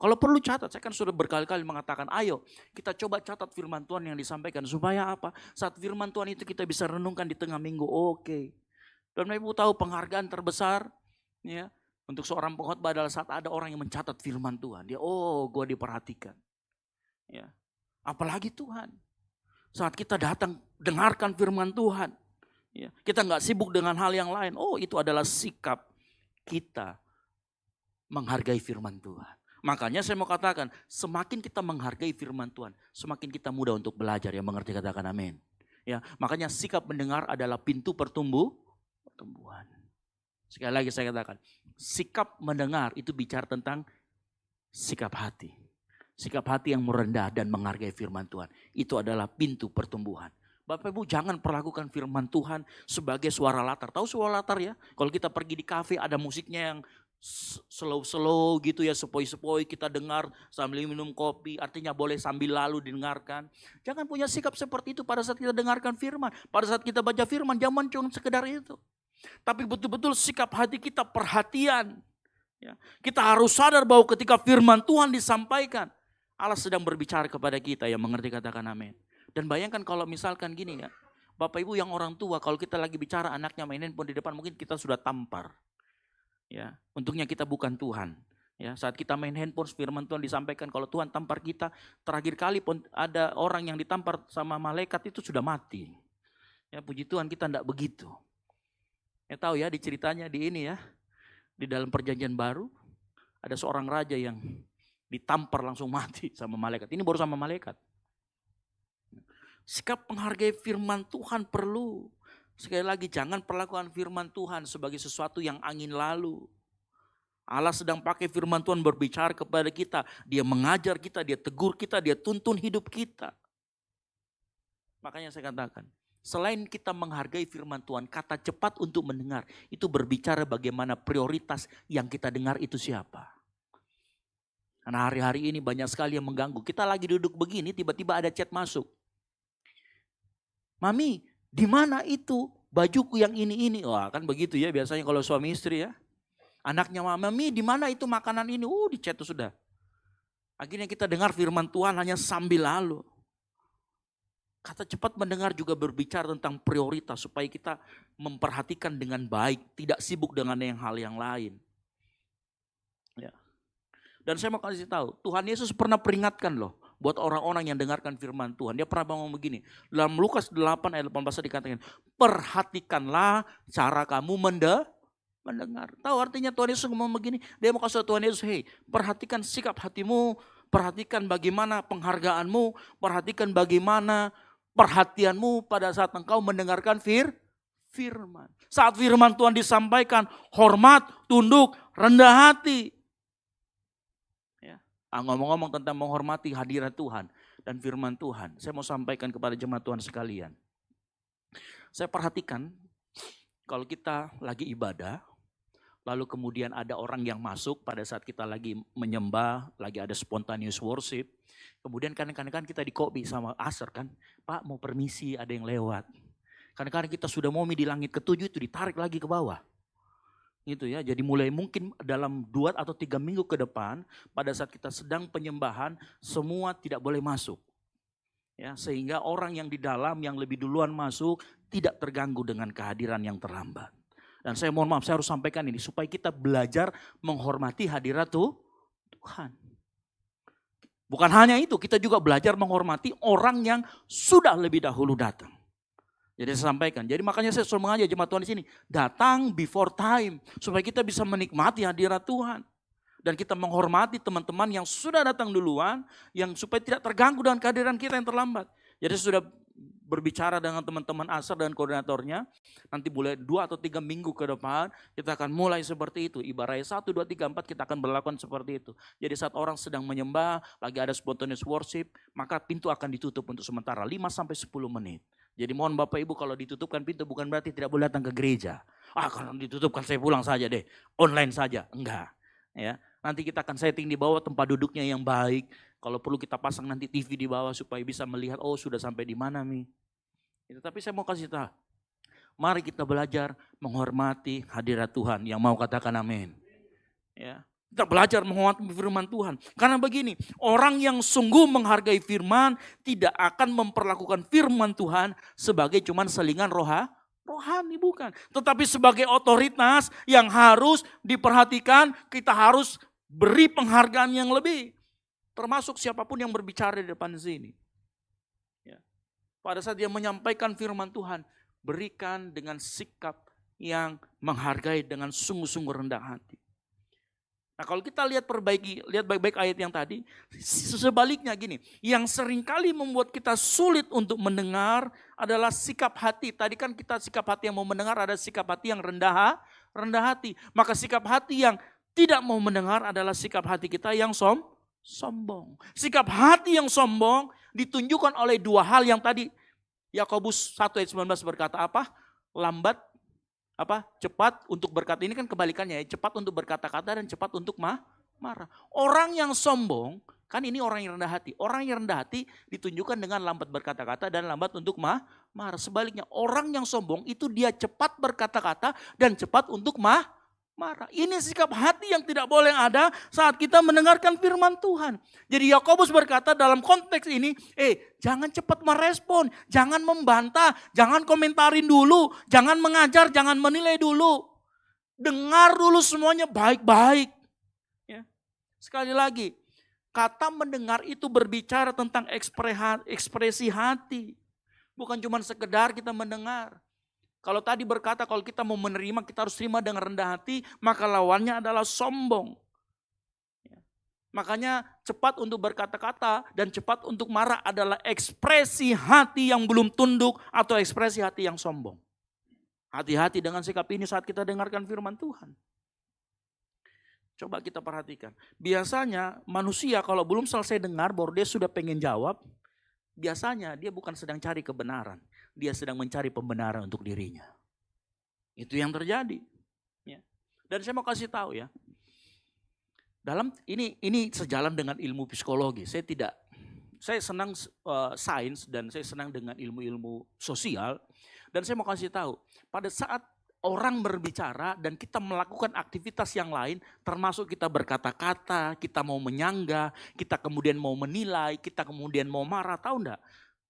Speaker 4: Kalau perlu catat, saya kan sudah berkali-kali mengatakan, ayo kita coba catat firman Tuhan yang disampaikan. Supaya apa? Saat firman Tuhan itu kita bisa renungkan di tengah minggu. Oke. Dan Ibu tahu penghargaan terbesar ya untuk seorang pengkhotbah adalah saat ada orang yang mencatat firman Tuhan. Dia, gue diperhatikan. Ya. Apalagi Tuhan. Saat kita datang dengarkan firman Tuhan. Ya. Kita nggak sibuk dengan hal yang lain. Itu adalah sikap kita menghargai firman Tuhan. Makanya saya mau katakan, semakin kita menghargai firman Tuhan, semakin kita mudah untuk belajar. Yang mengerti katakan amin. Ya, makanya sikap mendengar adalah pintu pertumbuhan. Sekali lagi saya katakan, sikap mendengar itu bicara tentang sikap hati. Sikap hati yang merendah dan menghargai firman Tuhan. Itu adalah pintu pertumbuhan. Bapak Ibu jangan perlakukan firman Tuhan sebagai suara latar. Tahu suara latar ya? Kalau kita pergi di kafe ada musiknya yang slow gitu ya, sepoi-sepoi kita dengar sambil minum kopi, artinya boleh sambil lalu didengarkan. Jangan punya sikap seperti itu pada saat kita dengarkan firman. Pada saat kita baca firman, jangan cuma sekedar itu. Tapi betul-betul sikap hati kita perhatian. Ya. Kita harus sadar bahwa ketika firman Tuhan disampaikan, Allah sedang berbicara kepada kita. Yang mengerti katakan amin. Dan bayangkan kalau misalkan gini ya, Bapak Ibu yang orang tua, kalau kita lagi bicara anaknya main handphone di depan, mungkin kita sudah tampar. Ya, untungnya kita bukan Tuhan. Ya, saat kita main handphone, firman Tuhan disampaikan kalau Tuhan tampar kita, terakhir kali pun ada orang yang ditampar sama malaikat itu sudah mati. Ya, puji Tuhan kita tidak begitu. Ya tahu ya di ceritanya di ini ya, di dalam perjanjian baru ada seorang raja yang ditampar langsung mati sama malaikat. Ini baru sama malaikat. Sikap menghargai firman Tuhan perlu. Sekali lagi jangan perlakukan firman Tuhan sebagai sesuatu yang angin lalu. Allah sedang pakai firman Tuhan berbicara kepada kita. Dia mengajar kita, dia tegur kita, dia tuntun hidup kita. Makanya saya katakan, selain kita menghargai firman Tuhan, kata cepat untuk mendengar, itu berbicara bagaimana prioritas yang kita dengar itu siapa. Karena hari-hari ini banyak sekali yang mengganggu. Kita lagi duduk begini, tiba-tiba ada chat masuk. Mami, di mana itu bajuku yang ini? Wah kan begitu ya biasanya kalau suami istri ya. Anaknya, mami di mana itu makanan ini? Di chat tuh sudah. Akhirnya kita dengar firman Tuhan hanya sambil lalu. Kata cepat mendengar juga berbicara tentang prioritas supaya kita memperhatikan dengan baik, tidak sibuk dengan hal yang lain. Ya. Dan saya mau kasih tahu, Tuhan Yesus pernah peringatkan loh buat orang-orang yang dengarkan firman Tuhan. Dia pernah ngomong begini, dalam Lukas 8 ayat 18 dikatakan, perhatikanlah cara kamu mendengar. Tahu artinya Tuhan Yesus ngomong begini, dia mau kasih Tuhan Yesus, hey, perhatikan sikap hatimu, perhatikan bagaimana penghargaanmu, perhatikan bagaimana perhatianmu pada saat engkau mendengarkan firman. Saat firman Tuhan disampaikan, hormat, tunduk, rendah hati. Ya. Ngomong-ngomong tentang menghormati hadirat Tuhan dan firman Tuhan, saya mau sampaikan kepada jemaat Tuhan sekalian. Saya perhatikan kalau kita lagi ibadah, lalu kemudian ada orang yang masuk pada saat kita lagi menyembah, lagi ada spontaneous worship. Kemudian kadang-kadang kita dikopi sama Aser kan, Pak mau permisi ada yang lewat. Kadang-kadang kita sudah mau di langit ketujuh itu ditarik lagi ke bawah. Gitu ya, jadi mulai mungkin dalam 2 atau 3 minggu ke depan, pada saat kita sedang penyembahan, semua tidak boleh masuk. Ya, sehingga orang yang di dalam yang lebih duluan masuk tidak terganggu dengan kehadiran yang terlambat. Dan saya mohon maaf, saya harus sampaikan ini supaya kita belajar menghormati hadirat Tuhan. Bukan hanya itu, kita juga belajar menghormati orang yang sudah lebih dahulu datang. Jadi saya sampaikan, jadi makanya saya selalu mengajak jemaat Tuhan di sini, datang before time supaya kita bisa menikmati hadirat Tuhan. Dan kita menghormati teman-teman yang sudah datang duluan, yang supaya tidak terganggu dengan kehadiran kita yang terlambat. Jadi saya sudah berbicara dengan teman-teman Aser dan koordinatornya, nanti mulai 2 atau 3 minggu ke depan, kita akan mulai seperti itu. Ibaratnya 1, 2, 3, 4 kita akan berlakukan seperti itu. Jadi saat orang sedang menyembah, lagi ada spontaneous worship, maka pintu akan ditutup untuk sementara 5-10 menit. Jadi mohon Bapak Ibu kalau ditutupkan pintu bukan berarti tidak boleh datang ke gereja. Kalau ditutupkan saya pulang saja deh, online saja. Enggak. Ya, nanti kita akan setting di bawah tempat duduknya yang baik. Kalau perlu kita pasang nanti TV di bawah supaya bisa melihat, oh sudah sampai di mana nih. Tapi saya mau kasih tahu, mari kita belajar menghormati hadirat Tuhan. Yang mau katakan amin. Ya, kita belajar menghormati firman Tuhan. Karena begini, orang yang sungguh menghargai firman tidak akan memperlakukan firman Tuhan sebagai cuman selingan rohani, bukan. Tetapi sebagai otoritas yang harus diperhatikan, kita harus beri penghargaan yang lebih. Termasuk siapapun yang berbicara di depan sini. Ya. Pada saat dia menyampaikan firman Tuhan, berikan dengan sikap yang menghargai dengan sungguh-sungguh rendah hati. Nah kalau kita lihat baik-baik ayat yang tadi, sebaliknya gini, yang seringkali membuat kita sulit untuk mendengar adalah sikap hati. Tadi kan kita sikap hati yang mau mendengar, ada sikap hati yang rendah hati. Maka sikap hati yang tidak mau mendengar adalah sikap hati kita yang sombong. Sikap hati yang sombong ditunjukkan oleh 2 hal yang tadi Yakobus 1 ayat 19 berkata apa? Cepat untuk berkata. Ini kan kebalikannya ya, cepat untuk berkata-kata dan cepat untuk marah. Orang yang sombong, kan ini orang yang rendah hati. Orang yang rendah hati ditunjukkan dengan lambat berkata-kata dan lambat untuk marah. Sebaliknya orang yang sombong itu dia cepat berkata-kata dan cepat untuk marah. Ini sikap hati yang tidak boleh ada saat kita mendengarkan firman Tuhan. Jadi Yakobus berkata dalam konteks ini, jangan cepat merespon, jangan membantah, jangan komentarin dulu, jangan mengajar, jangan menilai dulu. Dengar dulu semuanya baik-baik. Ya. Sekali lagi, kata mendengar itu berbicara tentang ekspresi hati. Bukan cuma sekedar kita mendengar. Kalau tadi berkata kalau kita mau menerima kita harus terima dengan rendah hati, maka lawannya adalah sombong. Makanya cepat untuk berkata-kata dan cepat untuk marah adalah ekspresi hati yang belum tunduk atau ekspresi hati yang sombong. Hati-hati dengan sikap ini saat kita dengarkan firman Tuhan. Coba kita perhatikan. Biasanya manusia kalau belum selesai dengar baru dia sudah pengen jawab. Biasanya dia bukan sedang cari kebenaran. Dia sedang mencari pembenaran untuk dirinya. Itu yang terjadi. Ya. Dan saya mau kasih tahu ya. Dalam ini sejalan dengan ilmu psikologi. Saya senang sains dan saya senang dengan ilmu-ilmu sosial. Dan saya mau kasih tahu. Pada saat orang berbicara dan kita melakukan aktivitas yang lain, termasuk kita berkata-kata, kita mau menyangga, kita kemudian mau menilai, kita kemudian mau marah, tahu enggak?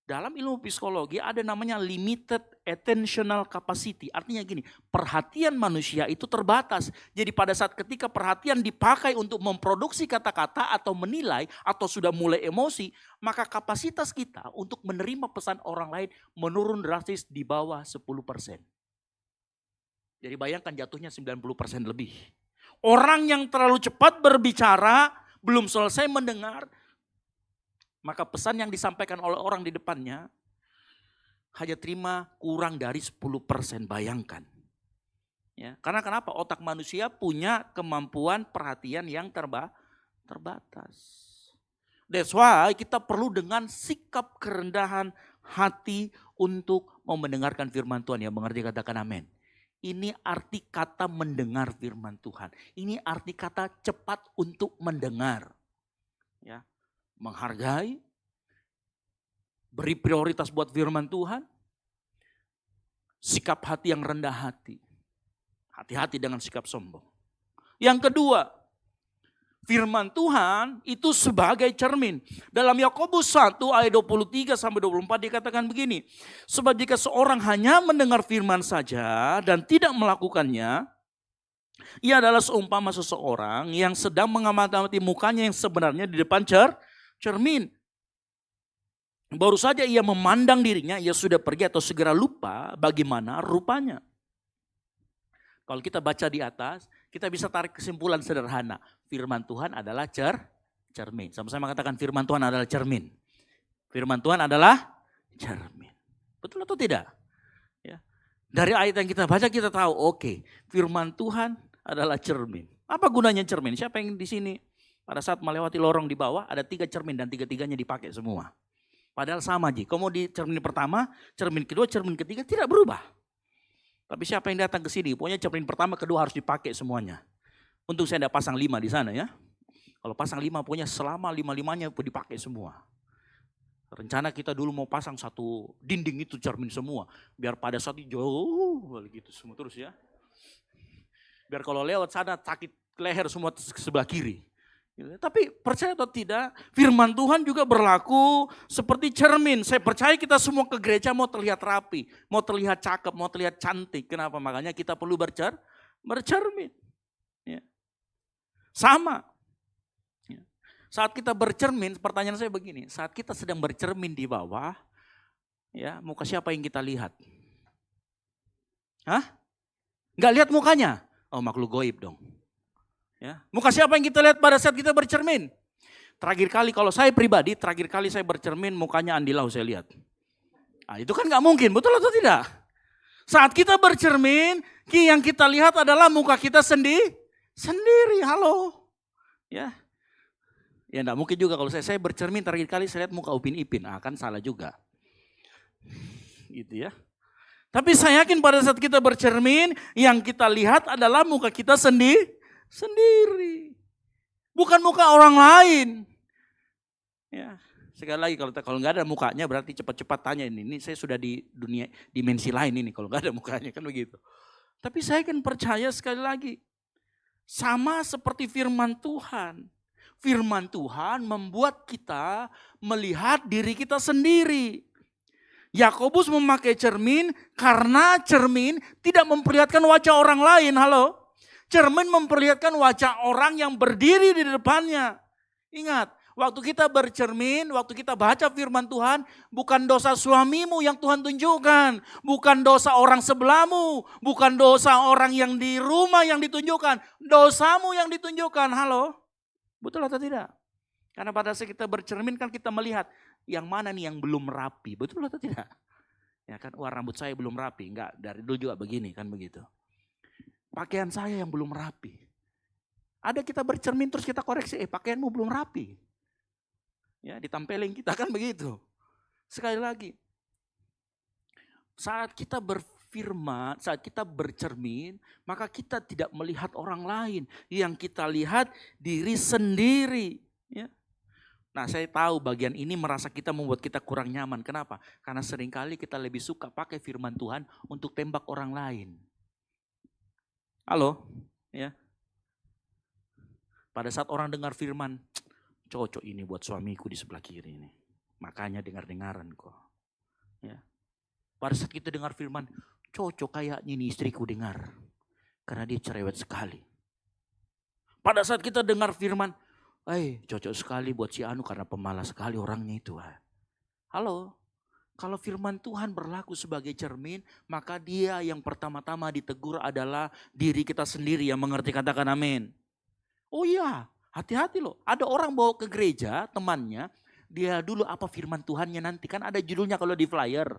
Speaker 4: Dalam ilmu psikologi ada namanya limited attentional capacity. Artinya gini, perhatian manusia itu terbatas. Jadi pada saat ketika perhatian dipakai untuk memproduksi kata-kata atau menilai atau sudah mulai emosi, maka kapasitas kita untuk menerima pesan orang lain menurun drastis di bawah 10%. Jadi bayangkan jatuhnya 90% lebih. Orang yang terlalu cepat berbicara, belum selesai mendengar, maka pesan yang disampaikan oleh orang di depannya hanya terima kurang dari 10%, bayangkan. Ya, karena kenapa? Otak manusia punya kemampuan perhatian yang terbatas. That's why kita perlu dengan sikap kerendahan hati untuk mau mendengarkan firman Tuhan. Ya, mengerti, katakan amin. Ini arti kata mendengar firman Tuhan. Ini arti kata cepat untuk mendengar. Ya. Menghargai, beri prioritas buat firman Tuhan, sikap hati yang rendah hati. Hati-hati dengan sikap sombong. Yang kedua, firman Tuhan itu sebagai cermin. Dalam Yakobus 1 ayat 23 sampai 24 dikatakan begini. Sebab jika seorang hanya mendengar firman saja dan tidak melakukannya, ia adalah seumpama seseorang yang sedang mengamati mukanya yang sebenarnya di depan cermin. Baru saja ia memandang dirinya, ia sudah pergi atau segera lupa bagaimana rupanya. Kalau kita baca di atas, kita bisa tarik kesimpulan sederhana. Firman Tuhan adalah cermin. Sama-sama katakan firman Tuhan adalah cermin. Firman Tuhan adalah cermin. Betul atau tidak? Ya. Dari ayat yang kita baca kita tahu, oke, firman Tuhan adalah cermin. Apa gunanya cermin? Siapa yang di sini? Pada saat melewati lorong di bawah ada 3 cermin dan 3-tiganya dipakai semua. Padahal sama Ji. Kalau di cermin pertama, cermin kedua, cermin ketiga tidak berubah. Tapi siapa yang datang ke sini? Pokoknya cermin pertama, kedua harus dipakai semuanya. Untung saya tidak pasang 5 di sana ya. Kalau pasang 5 pokoknya selama 5-5-nya dipakai semua. Rencana kita dulu mau pasang 1 dinding itu cermin semua. Biar pada saat itu jauh gitu semua terus ya. Biar kalau lewat sana sakit leher semua ke sebelah kiri. Tapi percaya atau tidak, firman Tuhan juga berlaku seperti cermin. Saya percaya kita semua ke gereja mau terlihat rapi, mau terlihat cakep, mau terlihat cantik. Kenapa? Makanya kita perlu bercermin. Ya. Sama. Ya. Saat kita bercermin, pertanyaan saya begini, saat kita sedang bercermin di bawah, ya muka siapa yang kita lihat? Hah? Nggak lihat mukanya? Oh, makhluk goib dong. Ya. Muka siapa yang kita lihat pada saat kita bercermin? Terakhir kali kalau saya pribadi, terakhir kali saya bercermin mukanya Andi Lau saya lihat. Nah, itu kan gak mungkin, betul atau tidak? Saat kita bercermin, yang kita lihat adalah muka kita sendiri, halo. Ya gak mungkin juga kalau saya bercermin terakhir kali saya lihat muka Upin Ipin, kan salah juga. Gitu ya. Tapi saya yakin pada saat kita bercermin, yang kita lihat adalah muka kita sendiri. Bukan muka orang lain. Ya, sekali lagi kalau nggak ada mukanya berarti cepat-cepat tanya ini saya sudah di dunia dimensi lain ini kalau nggak ada mukanya kan begitu. Tapi saya kan percaya sekali lagi sama seperti firman Tuhan. Firman Tuhan membuat kita melihat diri kita sendiri. Yakobus memakai cermin karena cermin tidak memperlihatkan wajah orang lain. Halo? Cermin memperlihatkan wajah orang yang berdiri di depannya. Ingat, waktu kita bercermin, waktu kita baca firman Tuhan, bukan dosa suamimu yang Tuhan tunjukkan. Bukan dosa orang sebelahmu, bukan dosa orang yang di rumah yang ditunjukkan. Dosamu yang ditunjukkan, halo? Betul atau tidak? Karena pada saat kita bercermin kan kita melihat yang mana nih yang belum rapi. Betul atau tidak? Ya kan, wah rambut saya belum rapi. Enggak, dari dulu juga begini kan begitu. Pakaian saya yang belum rapi. Ada kita bercermin terus kita koreksi, pakaianmu belum rapi. Ya, ditampelin kita kan begitu. Sekali lagi, saat kita berfirman, saat kita bercermin, maka kita tidak melihat orang lain. Yang kita lihat diri sendiri. Ya. Nah, saya tahu bagian ini merasa kita membuat kita kurang nyaman. Kenapa? Karena seringkali kita lebih suka pakai firman Tuhan untuk tembak orang lain. Halo, ya. Pada saat orang dengar firman, cocok ini buat suamiku di sebelah kiri ini. Makanya dengar-dengaran kok. Ya. Pada saat kita dengar firman, cocok kayaknya ini istriku dengar. Karena dia cerewet sekali. Pada saat kita dengar firman, cocok sekali buat si Anu karena pemalas sekali orangnya itu. Halo, kalau firman Tuhan berlaku sebagai cermin, maka dia yang pertama-tama ditegur adalah diri kita sendiri yang mengerti, katakan amin. Oh iya, hati-hati loh. Ada orang bawa ke gereja, temannya, dia dulu apa firman Tuhannya nanti. Kan ada judulnya kalau di flyer.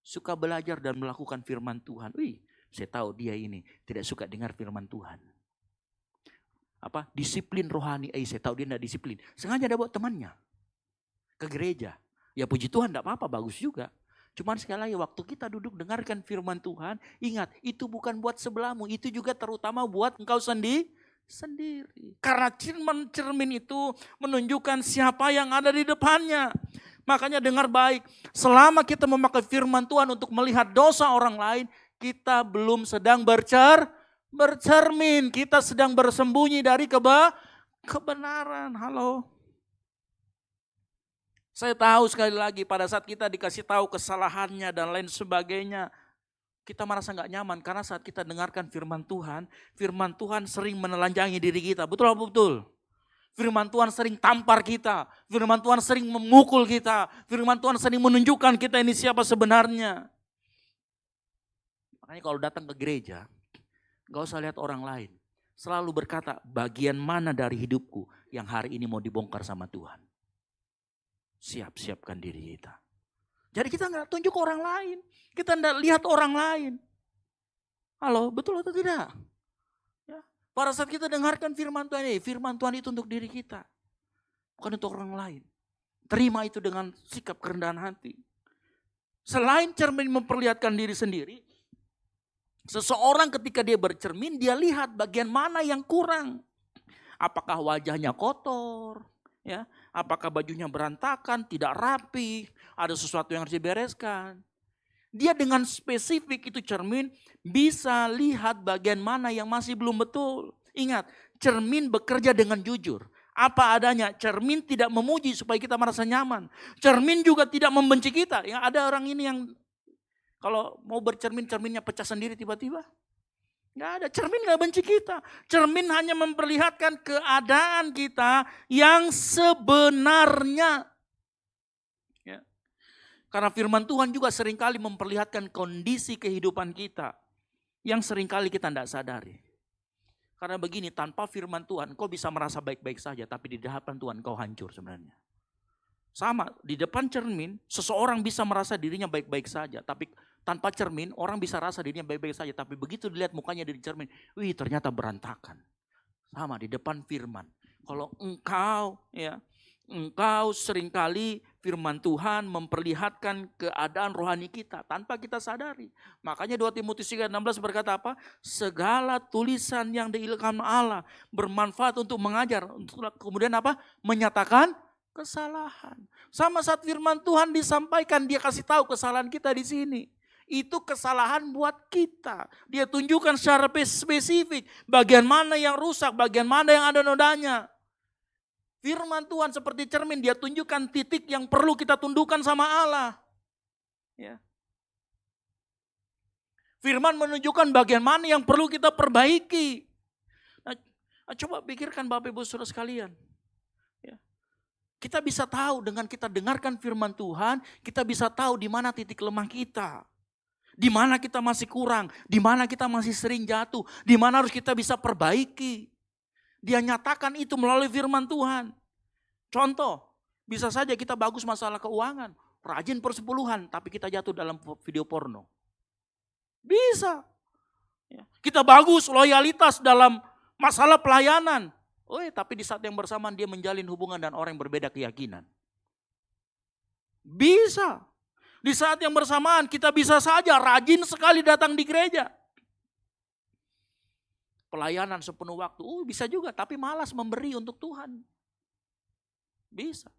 Speaker 4: Suka belajar dan melakukan firman Tuhan. Wih, saya tahu dia ini tidak suka dengar firman Tuhan. Disiplin rohani. Saya tahu dia tidak disiplin. Sengaja ada bawa temannya ke gereja. Ya puji Tuhan, tidak apa-apa, bagus juga. Cuman sekali lagi waktu kita duduk dengarkan firman Tuhan, ingat itu bukan buat sebelahmu, itu juga terutama buat engkau sendiri. Karena cermin itu menunjukkan siapa yang ada di depannya. Makanya dengar baik, selama kita memakai firman Tuhan untuk melihat dosa orang lain, kita belum sedang bercermin, kita sedang bersembunyi dari kebenaran. Halo. Saya tahu sekali lagi pada saat kita dikasih tahu kesalahannya dan lain sebagainya, kita merasa gak nyaman karena saat kita dengarkan firman Tuhan sering menelanjangi diri kita. Betul apa betul? Firman Tuhan sering tampar kita, firman Tuhan sering memukul kita, firman Tuhan sering menunjukkan kita ini siapa sebenarnya. Makanya kalau datang ke gereja, gak usah lihat orang lain. Selalu berkata, bagian mana dari hidupku yang hari ini mau dibongkar sama Tuhan. Siapkan diri kita. Jadi kita gak tunjuk orang lain. Kita tidak lihat orang lain. Halo, betul atau tidak? Ya. Pada saat kita dengarkan firman Tuhan itu untuk diri kita. Bukan untuk orang lain. Terima itu dengan sikap kerendahan hati. Selain cermin memperlihatkan diri sendiri, seseorang ketika dia bercermin, dia lihat bagian mana yang kurang. Apakah wajahnya kotor, ya? Apakah bajunya berantakan, tidak rapi, ada sesuatu yang harus dibereskan. Dia dengan spesifik itu cermin bisa lihat bagian mana yang masih belum betul. Ingat, cermin bekerja dengan jujur. Apa adanya, cermin tidak memuji supaya kita merasa nyaman. Cermin juga tidak membenci kita. Ya, ada orang ini yang kalau mau bercermin, cerminnya pecah sendiri tiba-tiba. Nggak ada, cermin nggak benci kita. Cermin hanya memperlihatkan keadaan kita yang sebenarnya. Ya. Karena firman Tuhan juga seringkali memperlihatkan kondisi kehidupan kita yang seringkali kita tidak sadari. Karena begini, tanpa firman Tuhan kau bisa merasa baik-baik saja, tapi di hadapan Tuhan kau hancur sebenarnya. Sama, di depan cermin, seseorang bisa merasa dirinya baik-baik saja, tapi tanpa cermin, orang bisa rasa dirinya baik-baik saja, tapi begitu dilihat mukanya dari cermin, wih ternyata berantakan. Sama di depan firman. Kalau engkau seringkali firman Tuhan memperlihatkan keadaan rohani kita tanpa kita sadari. Makanya 2 Timotius 3:16 berkata apa? Segala tulisan yang diilhamkan Allah bermanfaat untuk mengajar, untuk kemudian apa? Menyatakan kesalahan. Sama saat firman Tuhan disampaikan, dia kasih tahu kesalahan kita di sini. Itu kesalahan buat kita. Dia tunjukkan secara spesifik bagian mana yang rusak, bagian mana yang ada nodanya. Firman Tuhan seperti cermin, dia tunjukkan titik yang perlu kita tundukkan sama Allah. Ya. Firman menunjukkan bagian mana yang perlu kita perbaiki. Nah, coba pikirkan Bapak Ibu Saudara sekalian. Ya. Kita bisa tahu dengan kita dengarkan firman Tuhan, kita bisa tahu di mana titik lemah kita. Di mana kita masih kurang, di mana kita masih sering jatuh, di mana harus kita bisa perbaiki. Dia nyatakan itu melalui firman Tuhan. Contoh, bisa saja kita bagus masalah keuangan, rajin persepuluhan, tapi kita jatuh dalam video porno. Bisa. Kita bagus loyalitas dalam masalah pelayanan. Tapi di saat yang bersamaan dia menjalin hubungan dengan orang yang berbeda keyakinan. Bisa. Di saat yang bersamaan kita bisa saja rajin sekali datang di gereja. Pelayanan sepenuh waktu, bisa juga, tapi malas memberi untuk Tuhan. Bisa.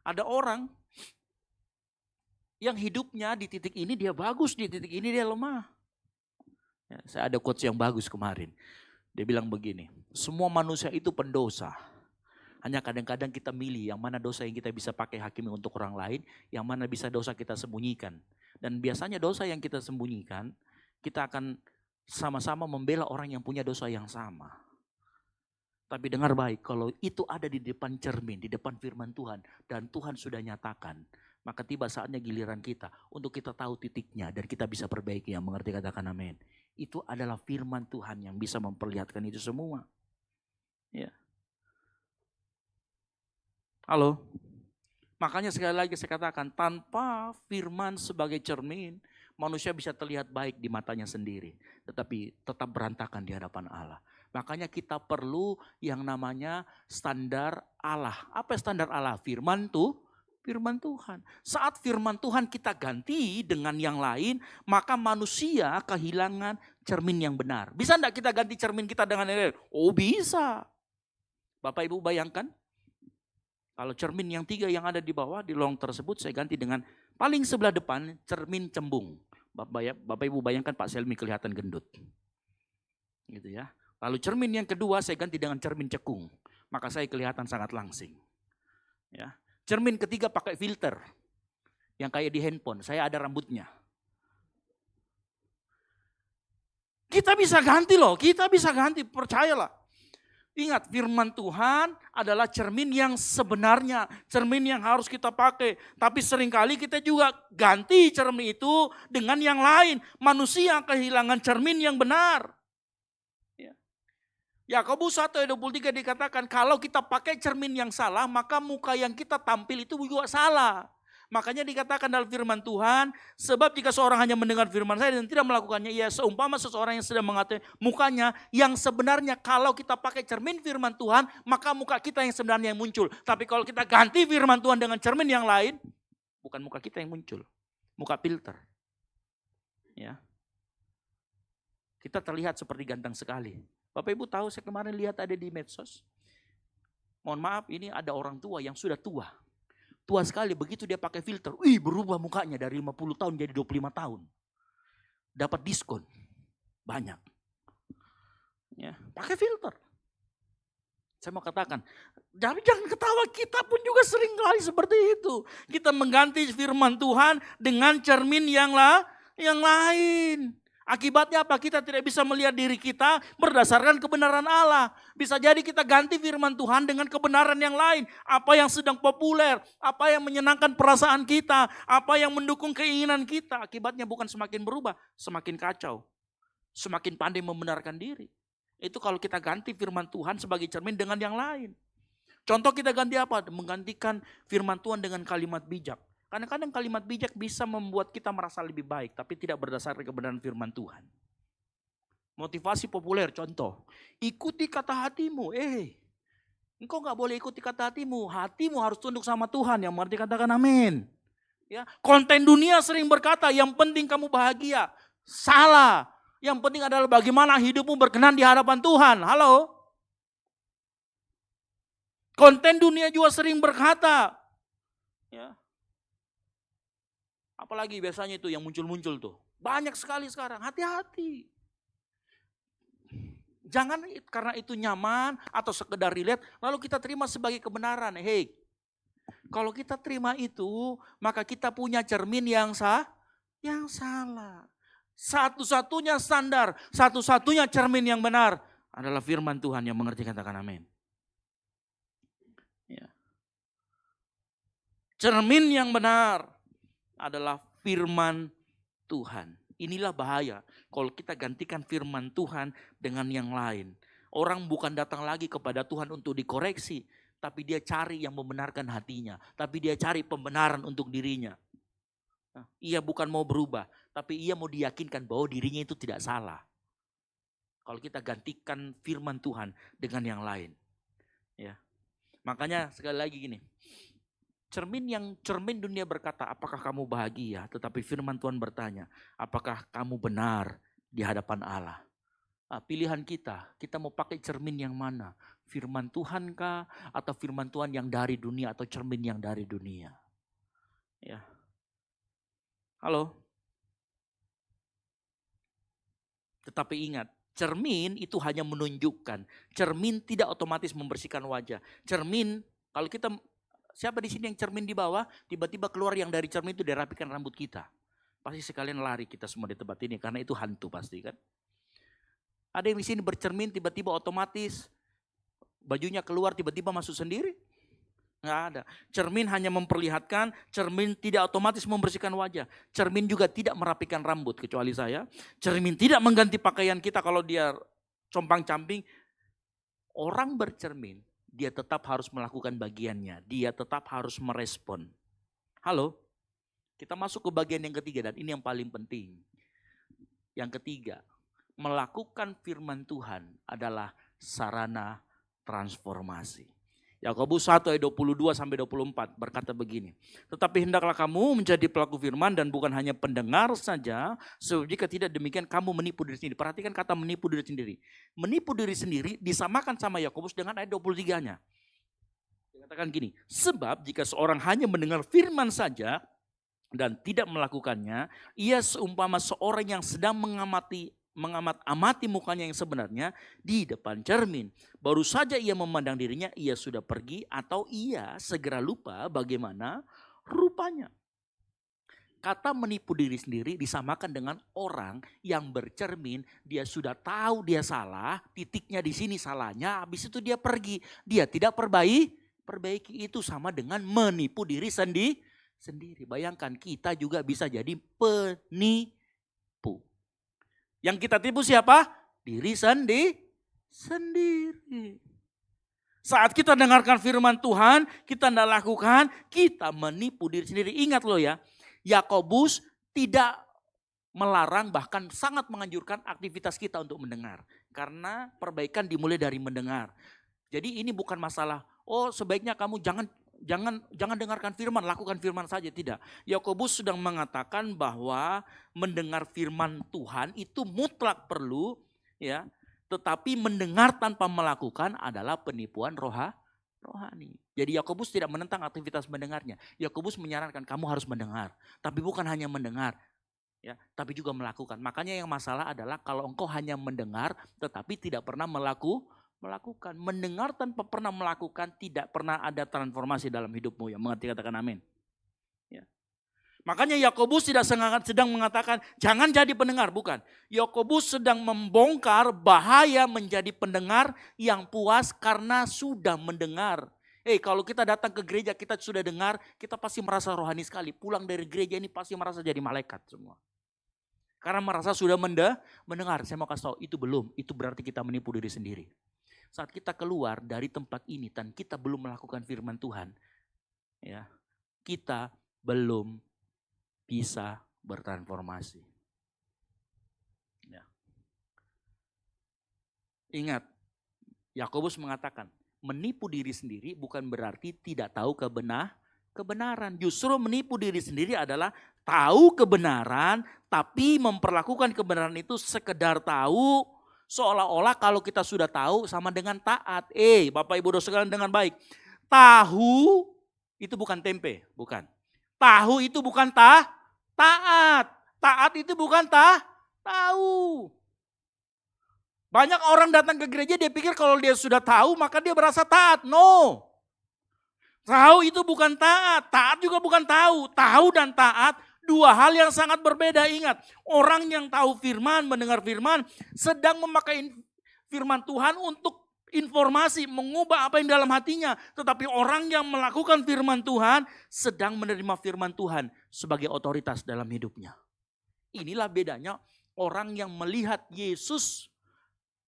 Speaker 4: Ada orang yang hidupnya di titik ini dia bagus, di titik ini dia lemah. Ya, saya ada quotes yang bagus kemarin. Dia bilang begini, semua manusia itu pendosa. Hanya kadang-kadang kita milih yang mana dosa yang kita bisa pakai hakimi untuk orang lain, yang mana bisa dosa kita sembunyikan. Dan biasanya dosa yang kita sembunyikan, kita akan sama-sama membela orang yang punya dosa yang sama. Tapi dengar baik, kalau itu ada di depan cermin, di depan firman Tuhan, dan Tuhan sudah nyatakan, maka tiba saatnya giliran kita untuk kita tahu titiknya dan kita bisa perbaiki. Yang mengerti katakan amin. Itu adalah firman Tuhan yang bisa memperlihatkan itu semua. Ya. Halo? Makanya sekali lagi saya katakan, tanpa firman sebagai cermin, manusia bisa terlihat baik di matanya sendiri. Tetapi tetap berantakan di hadapan Allah. Makanya kita perlu yang namanya standar Allah. Apa standar Allah? Firman Tuhan. Saat firman Tuhan kita ganti dengan yang lain, maka manusia kehilangan cermin yang benar. Bisa enggak kita ganti cermin kita dengan yang lain? Oh bisa. Bapak Ibu bayangkan, kalau cermin yang 3 yang ada di bawah, di lorong tersebut saya ganti dengan paling sebelah depan cermin cembung. Bapak Ibu bayangkan Pak Selmi kelihatan gendut. Gitu ya. Lalu cermin yang kedua saya ganti dengan cermin cekung. Maka saya kelihatan sangat langsing. Ya. Cermin ketiga pakai filter. Yang kayak di handphone, saya ada rambutnya. Kita bisa ganti loh, kita bisa ganti, percayalah. Ingat, firman Tuhan adalah cermin yang sebenarnya, cermin yang harus kita pakai. Tapi seringkali kita juga ganti cermin itu dengan yang lain. Manusia kehilangan cermin yang benar. Yakobus 1 ayat 23 dikatakan, kalau kita pakai cermin yang salah, maka muka yang kita tampil itu juga salah. Makanya dikatakan dalam firman Tuhan, sebab jika seorang hanya mendengar firman saya dan tidak melakukannya, ia seumpama seseorang yang sedang mengatai mukanya, yang sebenarnya kalau kita pakai cermin firman Tuhan, maka muka kita yang sebenarnya yang muncul. Tapi kalau kita ganti firman Tuhan dengan cermin yang lain, bukan muka kita yang muncul, muka filter. Ya. Kita terlihat seperti ganteng sekali. Bapak Ibu tahu saya kemarin lihat ada di medsos. Mohon maaf, ini ada orang tua yang sudah tua. Tua sekali, begitu dia pakai filter, berubah mukanya dari 50 tahun jadi 25 tahun. Dapat diskon, banyak. Ya, pakai filter. Saya mau katakan, jangan ketawa, kita pun juga sering kali seperti itu. Kita mengganti firman Tuhan dengan cermin yang lain. Akibatnya apa? Kita tidak bisa melihat diri kita berdasarkan kebenaran Allah. Bisa jadi kita ganti firman Tuhan dengan kebenaran yang lain. Apa yang sedang populer, apa yang menyenangkan perasaan kita, apa yang mendukung keinginan kita. Akibatnya bukan semakin berubah, semakin kacau. Semakin pandai membenarkan diri. Itu kalau kita ganti firman Tuhan sebagai cermin dengan yang lain. Contoh kita ganti apa? Menggantikan firman Tuhan dengan kalimat bijak. Kadang-kadang kalimat bijak bisa membuat kita merasa lebih baik, tapi tidak berdasarkan kebenaran firman Tuhan. Motivasi populer, contoh. Ikuti kata hatimu. Engkau gak boleh ikuti kata hatimu. Hatimu harus tunduk sama Tuhan. Yang mengerti katakan amin. Ya, konten dunia sering berkata, yang penting kamu bahagia. Salah. Yang penting adalah bagaimana hidupmu berkenan di hadapan Tuhan. Halo? Konten dunia juga sering berkata. Ya. Apalagi biasanya itu yang muncul-muncul tuh. Banyak sekali sekarang, hati-hati. Jangan karena itu nyaman atau sekedar relate, lalu kita terima sebagai kebenaran. Kalau kita terima itu, maka kita punya cermin yang salah. Satu-satunya standar, satu-satunya cermin yang benar adalah firman Tuhan. Yang mengerti katakan amin. Ya. Cermin yang benar adalah firman Tuhan. Inilah bahaya kalau kita gantikan firman Tuhan dengan yang lain. Orang bukan datang lagi kepada Tuhan untuk dikoreksi, tapi dia cari yang membenarkan hatinya, tapi dia cari pembenaran untuk dirinya. Ia bukan mau berubah, tapi ia mau diyakinkan bahwa dirinya itu tidak salah. Kalau kita gantikan firman Tuhan dengan yang lain. Ya. Makanya sekali lagi gini. Cermin dunia berkata, apakah kamu bahagia? Tetapi firman Tuhan bertanya, apakah kamu benar di hadapan Allah? Pilihan kita mau pakai cermin yang mana? Firman Tuhan kah? Atau firman Tuhan yang dari dunia atau cermin yang dari dunia? Ya. Halo? Tetapi ingat, cermin itu hanya menunjukkan. Cermin tidak otomatis membersihkan wajah. Cermin, kalau kita, siapa di sini yang cermin di bawah, tiba-tiba keluar yang dari cermin itu dirapikan rambut kita. Pasti sekalian lari kita semua di tempat ini, karena itu hantu pasti kan. Ada yang di sini bercermin tiba-tiba otomatis bajunya keluar tiba-tiba masuk sendiri? Nggak ada. Cermin hanya memperlihatkan, cermin tidak otomatis membersihkan wajah. Cermin juga tidak merapikan rambut kecuali saya. Cermin tidak mengganti pakaian kita kalau dia compang-camping. Orang bercermin, dia tetap harus melakukan bagiannya. Dia tetap harus merespon. Halo? Kita masuk ke bagian yang ketiga dan ini yang paling penting. Yang ketiga, melakukan firman Tuhan adalah sarana transformasi. Yakobus 1 ayat 22 sampai 24 berkata begini. Tetapi hendaklah kamu menjadi pelaku firman dan bukan hanya pendengar saja, sebab jika tidak demikian kamu menipu diri sendiri. Perhatikan kata menipu diri sendiri. Menipu diri sendiri disamakan sama Yakobus dengan ayat 23-nya. Dikatakan gini, sebab jika seorang hanya mendengar firman saja dan tidak melakukannya, ia seumpama seorang yang sedang mengamat-amati mukanya yang sebenarnya di depan cermin. Baru saja ia memandang dirinya, ia sudah pergi atau ia segera lupa bagaimana rupanya. Kata menipu diri sendiri disamakan dengan orang yang bercermin, dia sudah tahu dia salah, titiknya di sini salahnya, habis itu dia pergi. Dia tidak perbaiki itu sama dengan menipu diri sendiri. Bayangkan kita juga bisa jadi penipu. Yang kita tipu siapa? Diri sendiri. Saat kita dengarkan firman Tuhan, kita tidak lakukan, kita menipu diri sendiri. Ingat loh ya, Yakobus tidak melarang bahkan sangat menganjurkan aktivitas kita untuk mendengar. Karena perbaikan dimulai dari mendengar. Jadi ini bukan masalah, oh sebaiknya kamu jangan dengarkan firman, lakukan firman saja. Tidak. Yakobus sedang mengatakan bahwa mendengar firman Tuhan itu mutlak perlu, ya. Tetapi mendengar tanpa melakukan adalah penipuan rohani. Jadi Yakobus tidak menentang aktivitas mendengarnya. Yakobus menyarankan kamu harus mendengar, tapi bukan hanya mendengar, ya, tapi juga melakukan. Makanya yang masalah adalah kalau engkau hanya mendengar tetapi tidak pernah melakukan. Mendengar tanpa pernah melakukan, tidak pernah ada transformasi dalam hidupmu. Yang mengerti katakan amin. Ya. Makanya Yakobus tidak sedang mengatakan jangan jadi pendengar, bukan. Yakobus sedang membongkar bahaya menjadi pendengar yang puas karena sudah mendengar. Kalau kita datang ke gereja kita sudah dengar, kita pasti merasa rohani sekali. Pulang dari gereja ini pasti merasa jadi malaikat semua. Karena merasa sudah mendengar. Saya mau kasih tahu, itu belum. Itu berarti kita menipu diri sendiri. Saat kita keluar dari tempat ini dan kita belum melakukan firman Tuhan, ya, kita belum bisa bertransformasi. Ya. Ingat, Yakobus mengatakan, menipu diri sendiri bukan berarti tidak tahu kebenaran. Justru menipu diri sendiri adalah tahu kebenaran, tapi memperlakukan kebenaran itu sekedar tahu, seolah-olah kalau kita sudah tahu sama dengan taat. Bapak Ibu Saudara sekalian dengan baik. Tahu itu bukan tempe, bukan. Tahu itu bukan taat. Taat itu bukan tahu. Banyak orang datang ke gereja dia pikir kalau dia sudah tahu maka dia berasa taat. No. Tahu itu bukan taat. Taat juga bukan tahu. Tahu dan taat dua hal yang sangat berbeda. Ingat, orang yang tahu firman, mendengar firman, sedang memakai firman Tuhan untuk informasi, mengubah apa yang dalam hatinya. Tetapi orang yang melakukan firman Tuhan, sedang menerima firman Tuhan sebagai otoritas dalam hidupnya. Inilah bedanya orang yang melihat Yesus,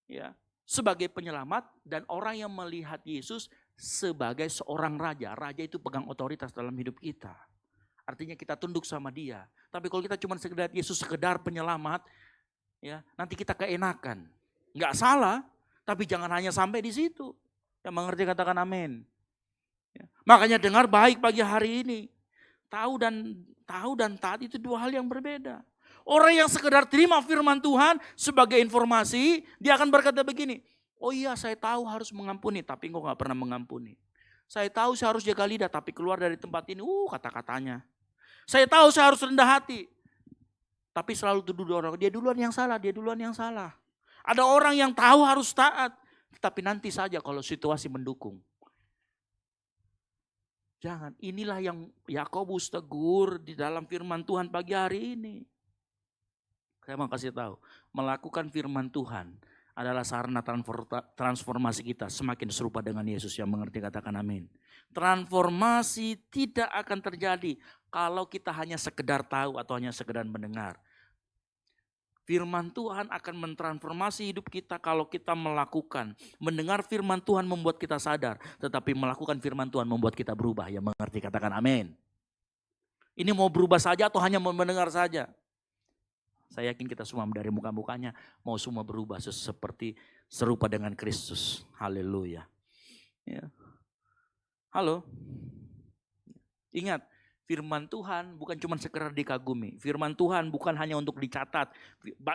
Speaker 4: ya, sebagai penyelamat dan orang yang melihat Yesus sebagai seorang raja. Raja itu pegang otoritas dalam hidup kita. Artinya kita tunduk sama dia. Tapi kalau kita cuma sekedar Yesus sekedar penyelamat, ya, nanti kita keenakan. Enggak salah, tapi jangan hanya sampai di situ. Yang mengerti katakan amin. Ya. Makanya dengar baik pagi hari ini. Tahu dan taat itu dua hal yang berbeda. Orang yang sekedar terima firman Tuhan sebagai informasi, dia akan berkata begini, oh iya saya tahu harus mengampuni, tapi engkau gak pernah mengampuni. Saya tahu saya harus jaga lidah, tapi keluar dari tempat ini, kata-katanya. Saya tahu saya harus rendah hati. Tapi selalu tuduh orang, dia duluan yang salah, dia duluan yang salah. Ada orang yang tahu harus taat, tapi nanti saja kalau situasi mendukung. Jangan, inilah yang Yakobus tegur di dalam firman Tuhan pagi hari ini. Saya mau kasih tahu, melakukan firman Tuhan adalah sarana transformasi kita semakin serupa dengan Yesus. Yang mengerti katakan amin. Transformasi tidak akan terjadi kalau kita hanya sekedar tahu atau hanya sekedar mendengar. Firman Tuhan akan mentransformasi hidup kita kalau kita melakukan. Mendengar firman Tuhan membuat kita sadar, tetapi melakukan firman Tuhan membuat kita berubah. Yang mengerti katakan amin. Ini mau berubah saja atau hanya mau mendengar saja? Saya yakin kita semua dari muka-mukanya mau semua berubah seperti serupa dengan Kristus. Haleluya. Ya. Halo. Ingat, firman Tuhan bukan cuma sekedar dikagumi. Firman Tuhan bukan hanya untuk dicatat.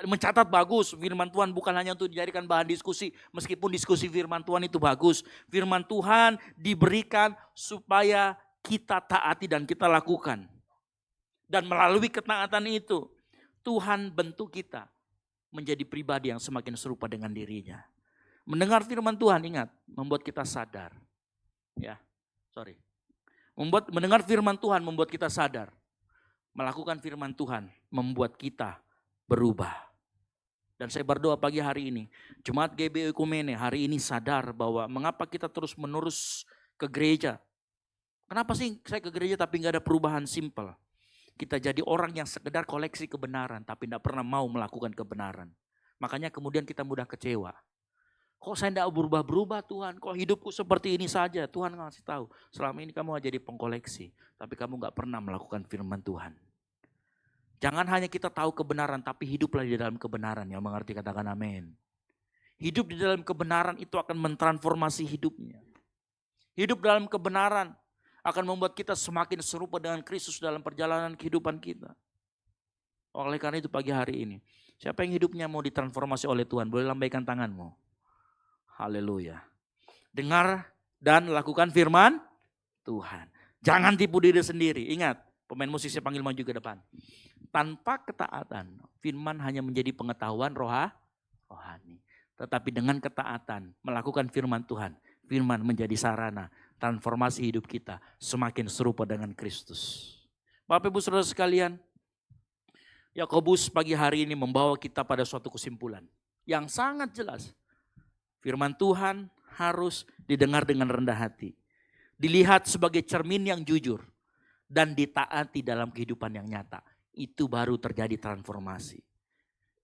Speaker 4: Mencatat bagus. Firman Tuhan bukan hanya untuk dijadikan bahan diskusi. Meskipun diskusi firman Tuhan itu bagus. Firman Tuhan diberikan supaya kita taati dan kita lakukan. Dan melalui ketaatan itu, Tuhan bentuk kita menjadi pribadi yang semakin serupa dengan dirinya. Mendengar firman Tuhan, ingat, membuat kita sadar. Mendengar firman Tuhan membuat kita sadar. Melakukan firman Tuhan membuat kita berubah. Dan saya berdoa pagi hari ini, Jemaat GBI Ekumene hari ini sadar bahwa mengapa kita terus menerus ke gereja. Kenapa sih saya ke gereja tapi gak ada perubahan simpel? Kita jadi orang yang sekedar koleksi kebenaran tapi tidak pernah mau melakukan kebenaran. Makanya kemudian kita mudah kecewa. Kok saya tidak berubah-berubah Tuhan? Kok hidupku seperti ini saja? Tuhan ngasih tahu, selama ini kamu jadi pengkoleksi, tapi kamu gak pernah melakukan firman Tuhan. Jangan hanya kita tahu kebenaran, tapi hiduplah di dalam kebenaran. Yang mengerti katakan amin. Hidup di dalam kebenaran itu akan mentransformasi hidupnya. Hidup dalam kebenaran akan membuat kita semakin serupa dengan Kristus dalam perjalanan kehidupan kita. Oleh karena itu pagi hari ini, siapa yang hidupnya mau ditransformasi oleh Tuhan, boleh lambaikan tanganmu. Haleluya. Dengar dan lakukan firman Tuhan. Jangan tipu diri sendiri. Ingat, pemain musik saya panggil maju ke depan. Tanpa ketaatan, firman hanya menjadi pengetahuan rohani. Tetapi dengan ketaatan, melakukan firman Tuhan, firman menjadi sarana transformasi hidup kita semakin serupa dengan Kristus. Bapak Ibu Saudara sekalian, Yakobus pagi hari ini membawa kita pada suatu kesimpulan yang sangat jelas. Firman Tuhan harus didengar dengan rendah hati, dilihat sebagai cermin yang jujur, dan ditaati dalam kehidupan yang nyata. Itu baru terjadi transformasi.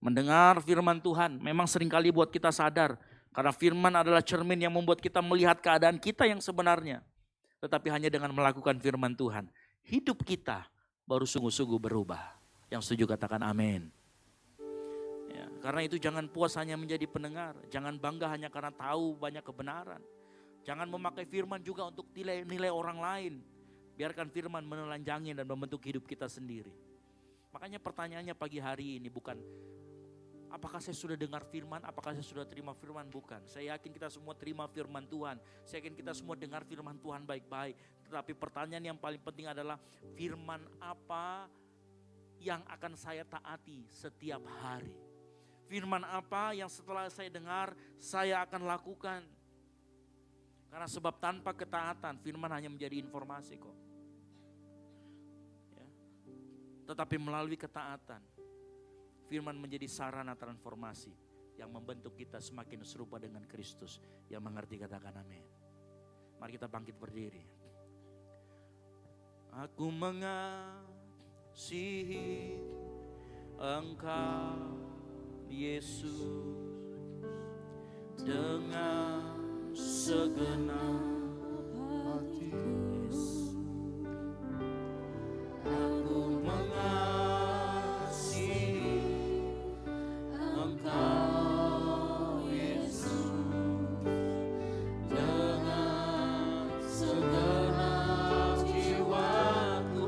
Speaker 4: Mendengar firman Tuhan memang seringkali buat kita sadar, karena firman adalah cermin yang membuat kita melihat keadaan kita yang sebenarnya. Tetapi hanya dengan melakukan firman Tuhan, hidup kita baru sungguh-sungguh berubah. Yang setuju katakan amin. Ya, karena itu jangan puas hanya menjadi pendengar. Jangan bangga hanya karena tahu banyak kebenaran. Jangan memakai firman juga untuk nilai orang lain. Biarkan firman menelanjangi dan membentuk hidup kita sendiri. Makanya pertanyaannya pagi hari ini bukan apakah saya sudah dengar firman, apakah saya sudah terima firman? Bukan. Saya yakin kita semua terima firman Tuhan. Saya yakin kita semua dengar firman Tuhan baik-baik. Tetapi pertanyaan yang paling penting adalah firman apa yang akan saya taati setiap hari? Firman apa yang setelah saya dengar saya akan lakukan? Karena sebab tanpa ketaatan firman hanya menjadi informasi kok. Ya. Tetapi melalui ketaatan firman menjadi sarana transformasi yang membentuk kita semakin serupa dengan Kristus. Yang mengerti katakan amin. Mari kita bangkit berdiri. Aku mengasihi Engkau Yesus dengan segenap hatiku.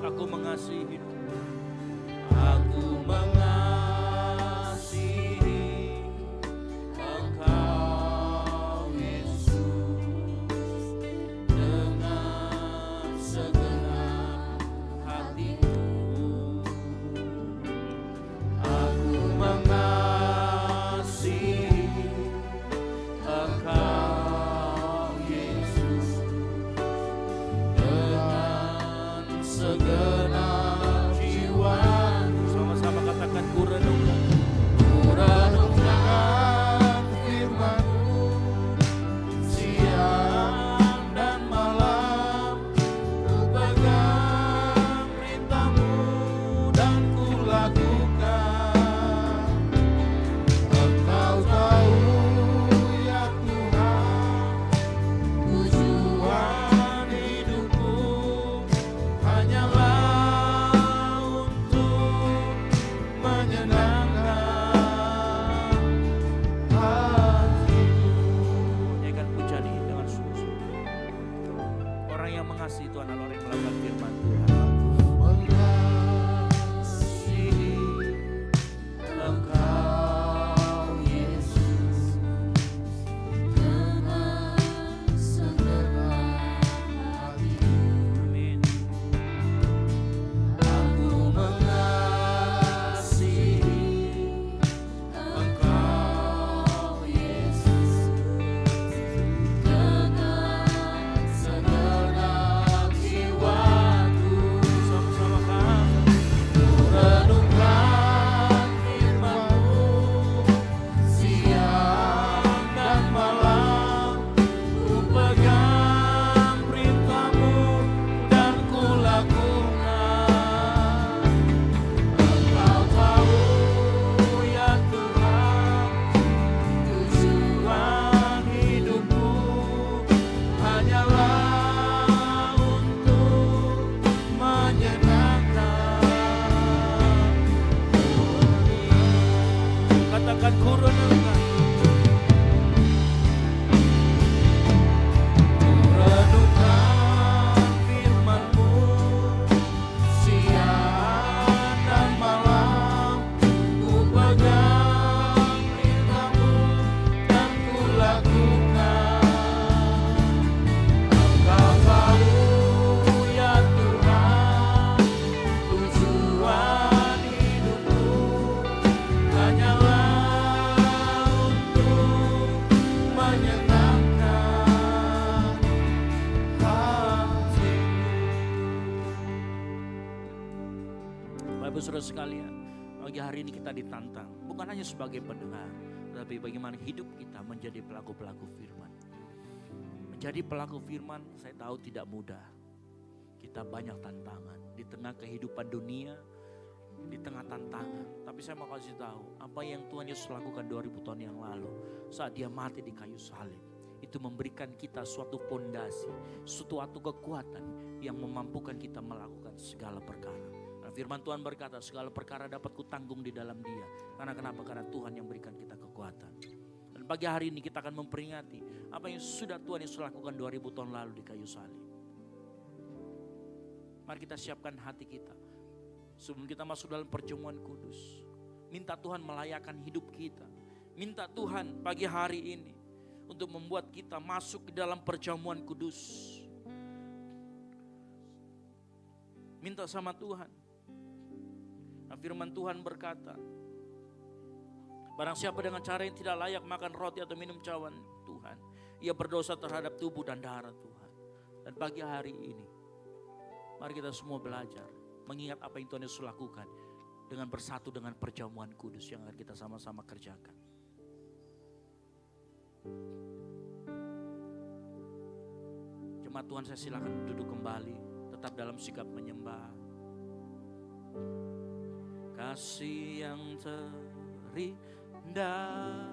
Speaker 4: Aku mengasihi Engkau Yesus mengasihi Tuhan Allah yang melakukan firman Tuhan.
Speaker 2: Mengasihi Engkau Yesus dengan segenap hati.
Speaker 4: Amin.
Speaker 2: Aku mengasihi Engkau Yesus dengan segenap jiwaku.
Speaker 4: Sama-sama kami.
Speaker 2: Renungkan firman-Mu siang dan malam, ku pegang perintah-Mu dan ku lakukan. Engkau tahu ya Tuhan, tujuan hidupku hanyalah untuk menyenangkan.
Speaker 4: Katakan ku renungkan.
Speaker 2: Renungkan firman-Mu siang dan malam, ku pegang perintah-Mu dan ku lakukan. Engkau tahu ya Tuhan, tujuan hidupku hanyalah untuk menyenangkan hati.
Speaker 4: Bapak Ibu Saudara sekalian, pagi hari ini kita ditantang bukan hanya sebagai pendengar, tetapi bagaimana hidup kita menjadi pelaku-pelaku firman. Menjadi pelaku firman saya tahu tidak mudah. Kita banyak tantangan di tengah kehidupan dunia, di tengah tantangan. Tapi saya mau kasih tahu apa yang Tuhan Yesus lakukan 2000 tahun yang lalu saat dia mati di kayu salib. Itu memberikan kita suatu fondasi, suatu kekuatan yang memampukan kita melakukan segala perkara. Nah, firman Tuhan berkata segala perkara dapat kutanggung di dalam Dia. Karena kenapa? Karena Tuhan yang berikan kita kekuatan. Dan pagi hari ini kita akan memperingati apa yang sudah Tuhan Yesus lakukan 2000 tahun lalu di kayu salib. Mari kita siapkan hati kita sebelum kita masuk dalam perjamuan kudus. Minta Tuhan melayakan hidup kita. Minta Tuhan pagi hari ini untuk membuat kita masuk ke dalam perjamuan kudus. Minta sama Tuhan. Nah, firman Tuhan berkata, barang siapa dengan cara yang tidak layak makan roti atau minum cawan Tuhan, ia berdosa terhadap tubuh dan darah Tuhan. Dan pagi hari ini, mari kita semua belajar mengingat apa yang Tuhan Yesus lakukan dengan bersatu dengan perjamuan kudus yang akan kita sama-sama kerjakan. Jemaat Tuhan, saya silakan duduk kembali, tetap dalam sikap menyembah. Kasih yang terindah,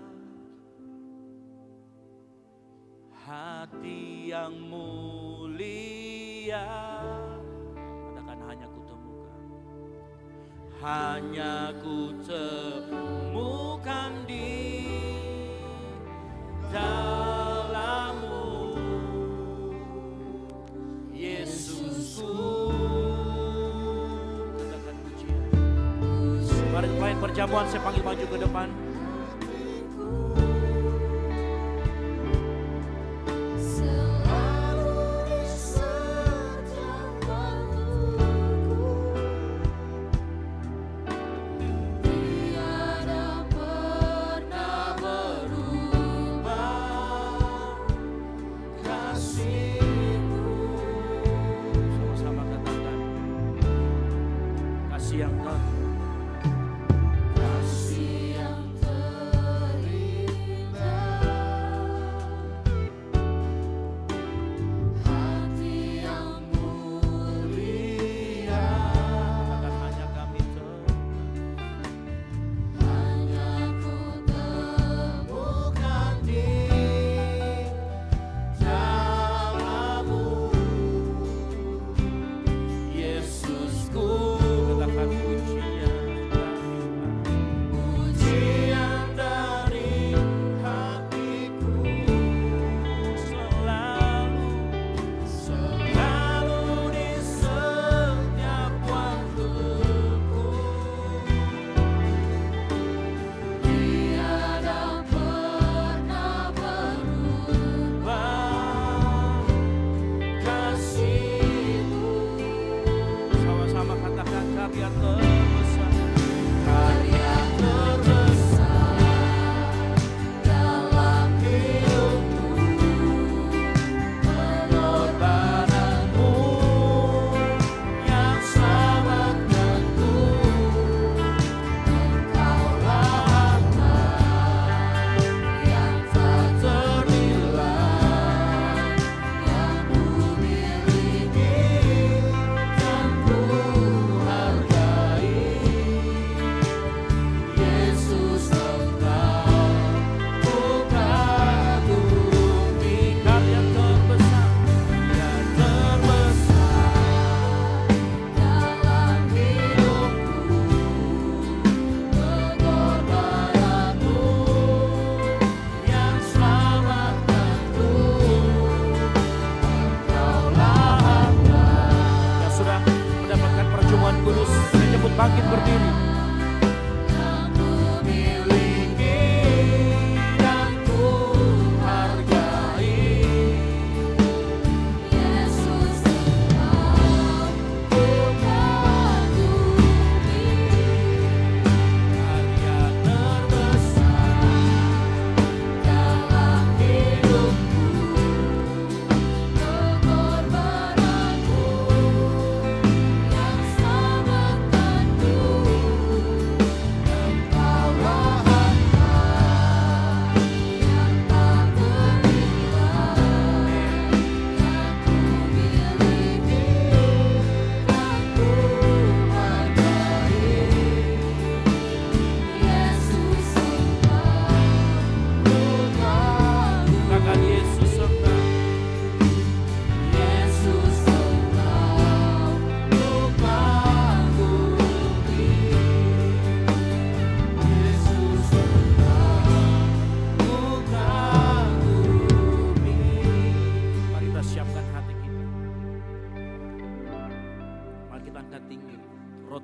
Speaker 4: hati yang mulia, katakan hanya kutemukan, hanya kutemukan di dalam-Mu, Yesusku. Katakan pujian. Mari pemain perjamuan saya panggil maju ke depan. Sama-sama katakan, kasih yang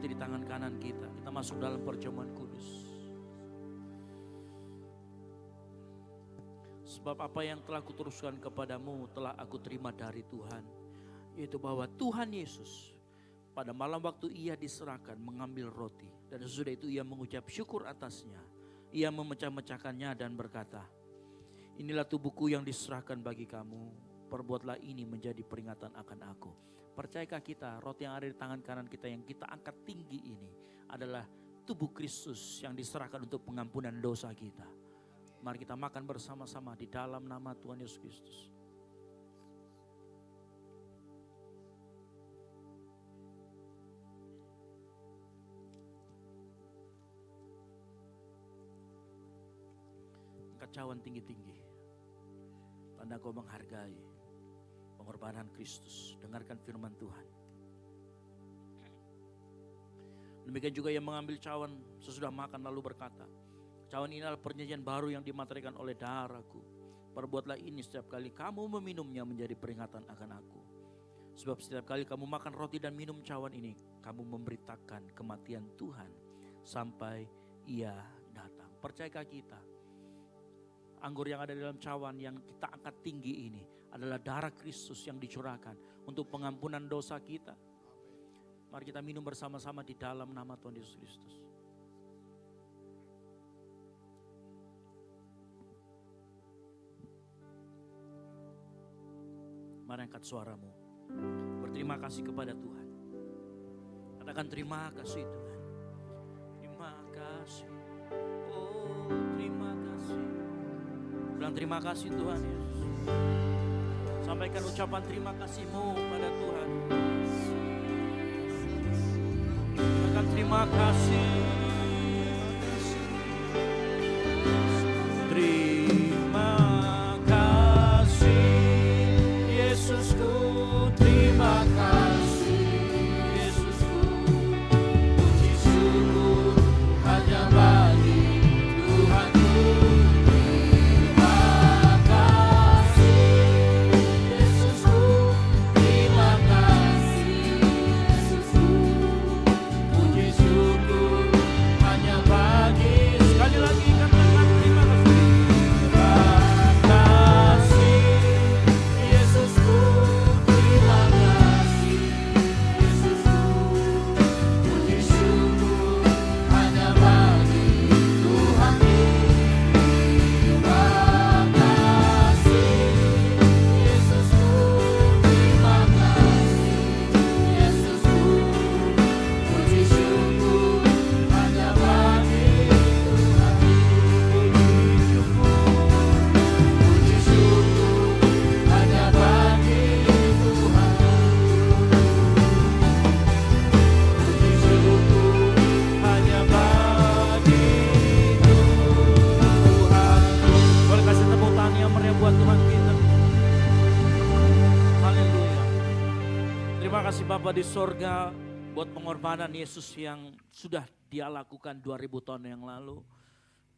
Speaker 4: roti di tangan kanan kita. Kita masuk dalam perjamuan kudus. Sebab apa yang telah kuteruskan kepadamu telah aku terima dari Tuhan. Yaitu bahwa Tuhan Yesus pada malam waktu ia diserahkan mengambil roti. Dan sesudah itu ia mengucap syukur atasnya. Ia memecah-mecahkannya dan berkata, inilah tubuhku yang diserahkan bagi kamu. Perbuatlah ini menjadi peringatan akan aku. Percayakah kita roti yang ada di tangan kanan kita yang kita angkat tinggi ini adalah tubuh Kristus yang diserahkan untuk pengampunan dosa kita. Mari kita makan bersama-sama di dalam nama Tuhan Yesus Kristus. Angkat cawan tinggi-tinggi. Tanda kau menghargai pengorbanan Kristus. Dengarkan firman Tuhan. Demikian juga yang mengambil cawan sesudah makan lalu berkata, cawan ini adalah perjanjian baru yang dimaterikan oleh darahku. Perbuatlah ini setiap kali kamu meminumnya menjadi peringatan akan aku. Sebab setiap kali kamu makan roti dan minum cawan ini, kamu memberitakan kematian Tuhan sampai ia datang. Percayakah kita? Anggur yang ada di dalam cawan yang kita angkat tinggi ini adalah darah Kristus yang dicurahkan untuk pengampunan dosa kita. Mari kita minum bersama-sama di dalam nama Tuhan Yesus Kristus. Mari angkat suaramu. Berterima kasih kepada Tuhan. Katakan terima kasih Tuhan. Terima kasih. Oh, terima kasih. Bilang terima kasih Tuhan Yesus. Sampaikan ucapan terima kasihmu pada Tuhan. Katakan terima kasih. Terima kasih Yesusku. Terima kasih Yesusku. Puji syukur hanya bagi Tuhanku. Bapa di sorga, buat pengorbanan Yesus yang sudah Dia lakukan 2000 tahun yang lalu.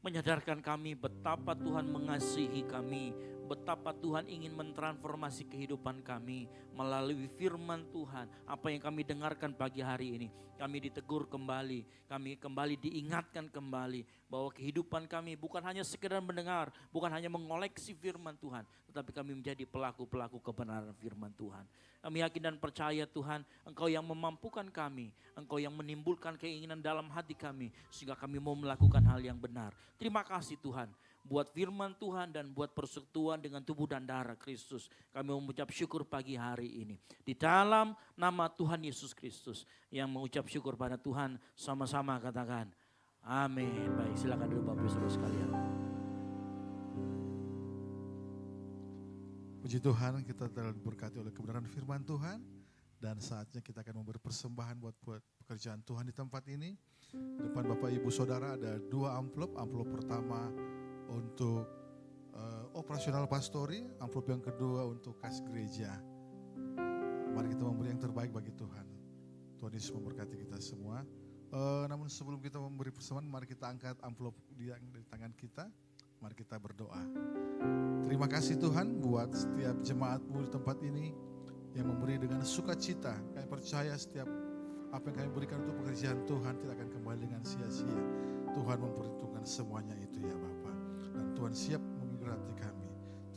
Speaker 4: Menyadarkan kami betapa Tuhan mengasihi kami, betapa Tuhan ingin mentransformasi kehidupan kami melalui firman Tuhan. Apa yang kami dengarkan pagi hari ini, kami ditegur kembali, kami kembali diingatkan kembali bahwa kehidupan kami bukan hanya sekedar mendengar, bukan hanya mengoleksi firman Tuhan, tetapi kami menjadi pelaku-pelaku kebenaran firman Tuhan. Kami yakin dan percaya Tuhan, Engkau yang memampukan kami, Engkau yang menimbulkan keinginan dalam hati kami, sehingga kami mau melakukan hal yang benar. Terima kasih Tuhan, buat firman Tuhan dan buat persekutuan dengan tubuh dan darah Kristus. Kami mengucap syukur pagi hari ini. Di dalam nama Tuhan Yesus Kristus, yang mengucap syukur pada Tuhan, sama-sama katakan, amin. Baik, silakan dulu Bapak Ibu Saudara sekalian.
Speaker 2: Puji Tuhan, kita telah diberkati oleh kebenaran firman Tuhan. Dan saatnya kita akan memberi persembahan buat pekerjaan Tuhan di tempat ini. Depan Bapak Ibu Saudara ada 2 amplop. Amplop pertama untuk operasional pastori, amplop yang kedua untuk kas gereja. Mari kita memberi yang terbaik bagi Tuhan. Tuhan Yesus memberkati kita semua. Namun sebelum kita memberi persembahan, mari kita angkat amplop di tangan kita. Mari kita berdoa. Terima kasih Tuhan buat setiap jemaat-Mu di tempat ini yang memberi dengan sukacita. Kami percaya setiap apa yang kami berikan untuk pekerjaan Tuhan tidak akan kembali dengan sia-sia. Tuhan memperhitungkan semuanya itu ya Bapa. Dan Tuhan siap memberkati kami.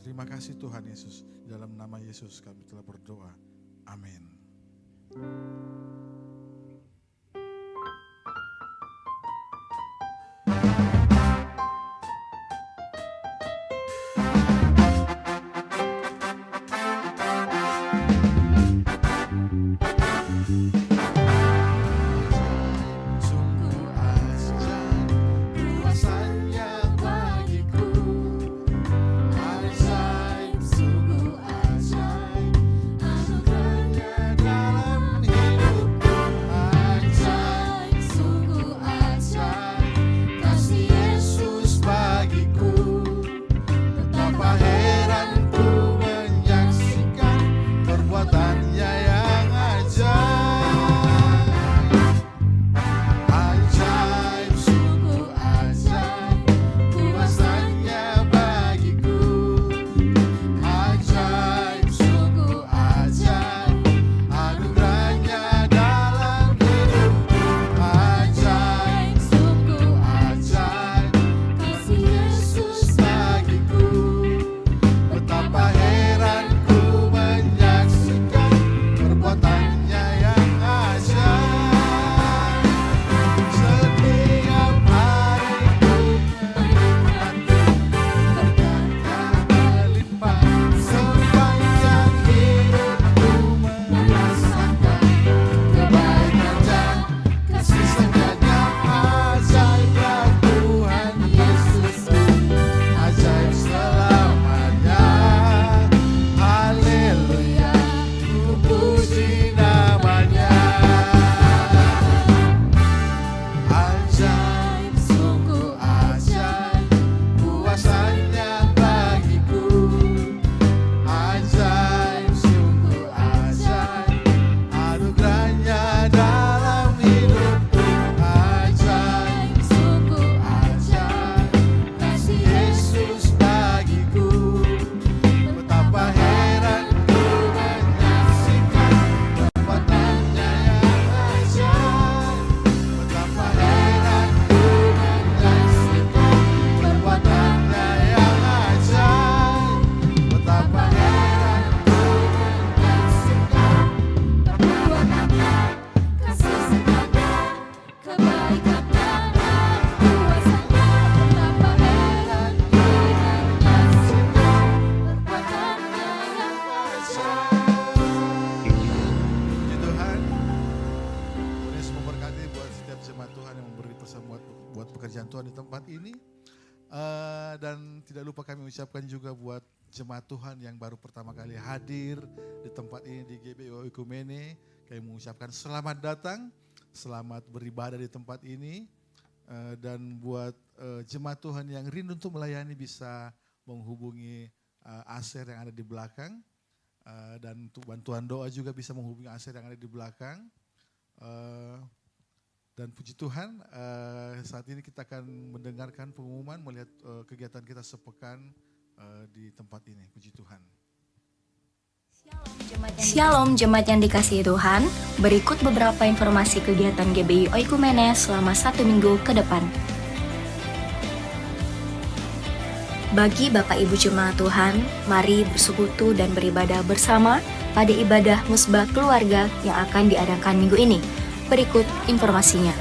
Speaker 2: Terima kasih Tuhan Yesus. Dalam nama Yesus kami telah berdoa. Amin. Tuhan di tempat ini. Dan tidak lupa kami ucapkan juga buat jemaat Tuhan yang baru pertama kali hadir di tempat ini di GBI Oikumene. Kami mengucapkan selamat datang, selamat beribadah di tempat ini. Dan buat jemaat Tuhan yang rindu untuk melayani bisa menghubungi Aser yang ada di belakang. Dan untuk bantuan doa juga bisa menghubungi Aser yang ada di belakang. Dan puji Tuhan, saat ini kita akan mendengarkan pengumuman melihat kegiatan kita sepekan di tempat ini. Puji Tuhan.
Speaker 5: Shalom jemaat yang dikasihi Tuhan. Berikut beberapa informasi kegiatan GBI Oikumene selama 1 minggu ke depan. Bagi Bapak Ibu jemaat Tuhan, mari bersekutu dan beribadah bersama pada ibadah musbah keluarga yang akan diadakan minggu ini. Berikut informasinya.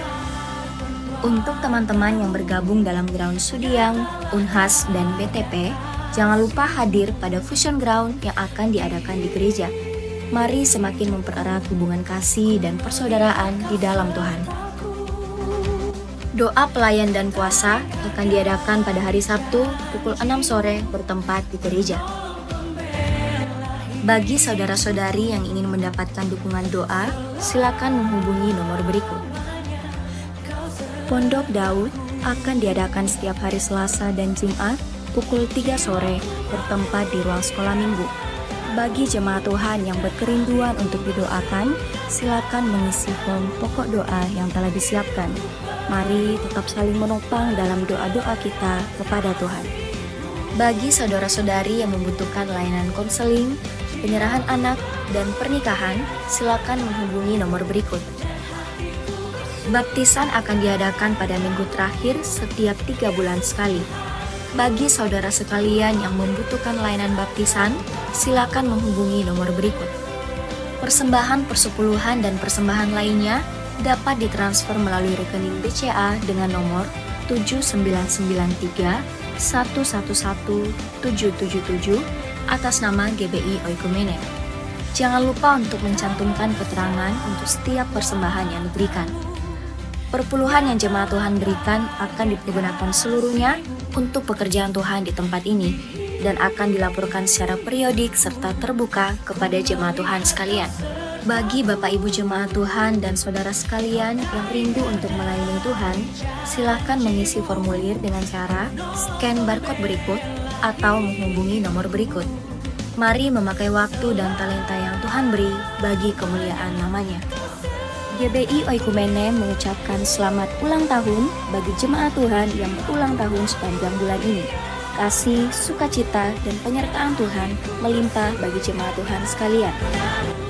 Speaker 5: Untuk teman-teman yang bergabung dalam Ground Sudiang, Unhas, dan BTP, jangan lupa hadir pada Fusion Ground yang akan diadakan di gereja. Mari semakin mempererat hubungan kasih dan persaudaraan di dalam Tuhan. Doa pelayan dan puasa akan diadakan pada hari Sabtu pukul 6 sore bertempat di gereja. Bagi saudara-saudari yang ingin mendapatkan dukungan doa, silakan menghubungi nomor berikut. Pondok Daud akan diadakan setiap hari Selasa dan Jumat pukul 3 sore bertempat di ruang sekolah minggu. Bagi jemaat Tuhan yang berkerinduan untuk didoakan, silakan mengisi form pokok doa yang telah disiapkan. Mari tetap saling menopang dalam doa-doa kita kepada Tuhan. Bagi saudara-saudari yang membutuhkan layanan konseling, penyerahan anak, dan pernikahan, silakan menghubungi nomor berikut. Baptisan akan diadakan pada minggu terakhir setiap 3 bulan sekali. Bagi saudara sekalian yang membutuhkan layanan baptisan, silakan menghubungi nomor berikut. Persembahan persepuluhan dan persembahan lainnya dapat ditransfer melalui rekening BCA dengan nomor 7993 111 777 atas nama GBI Oikumene. Jangan lupa untuk mencantumkan keterangan untuk setiap persembahan yang diberikan. Perpuluhan yang jemaat Tuhan berikan akan dipergunakan seluruhnya untuk pekerjaan Tuhan di tempat ini dan akan dilaporkan secara periodik serta terbuka kepada jemaat Tuhan sekalian. Bagi Bapak Ibu jemaat Tuhan dan saudara sekalian yang rindu untuk melayani Tuhan, silakan mengisi formulir dengan cara scan barcode berikut atau menghubungi nomor berikut. Mari memakai waktu dan talenta yang Tuhan beri bagi kemuliaan namanya. GBI Oikumene mengucapkan selamat ulang tahun bagi jemaat Tuhan yang berulang tahun sepanjang bulan ini. Kasih, sukacita, dan penyertaan Tuhan melimpah bagi jemaat Tuhan sekalian.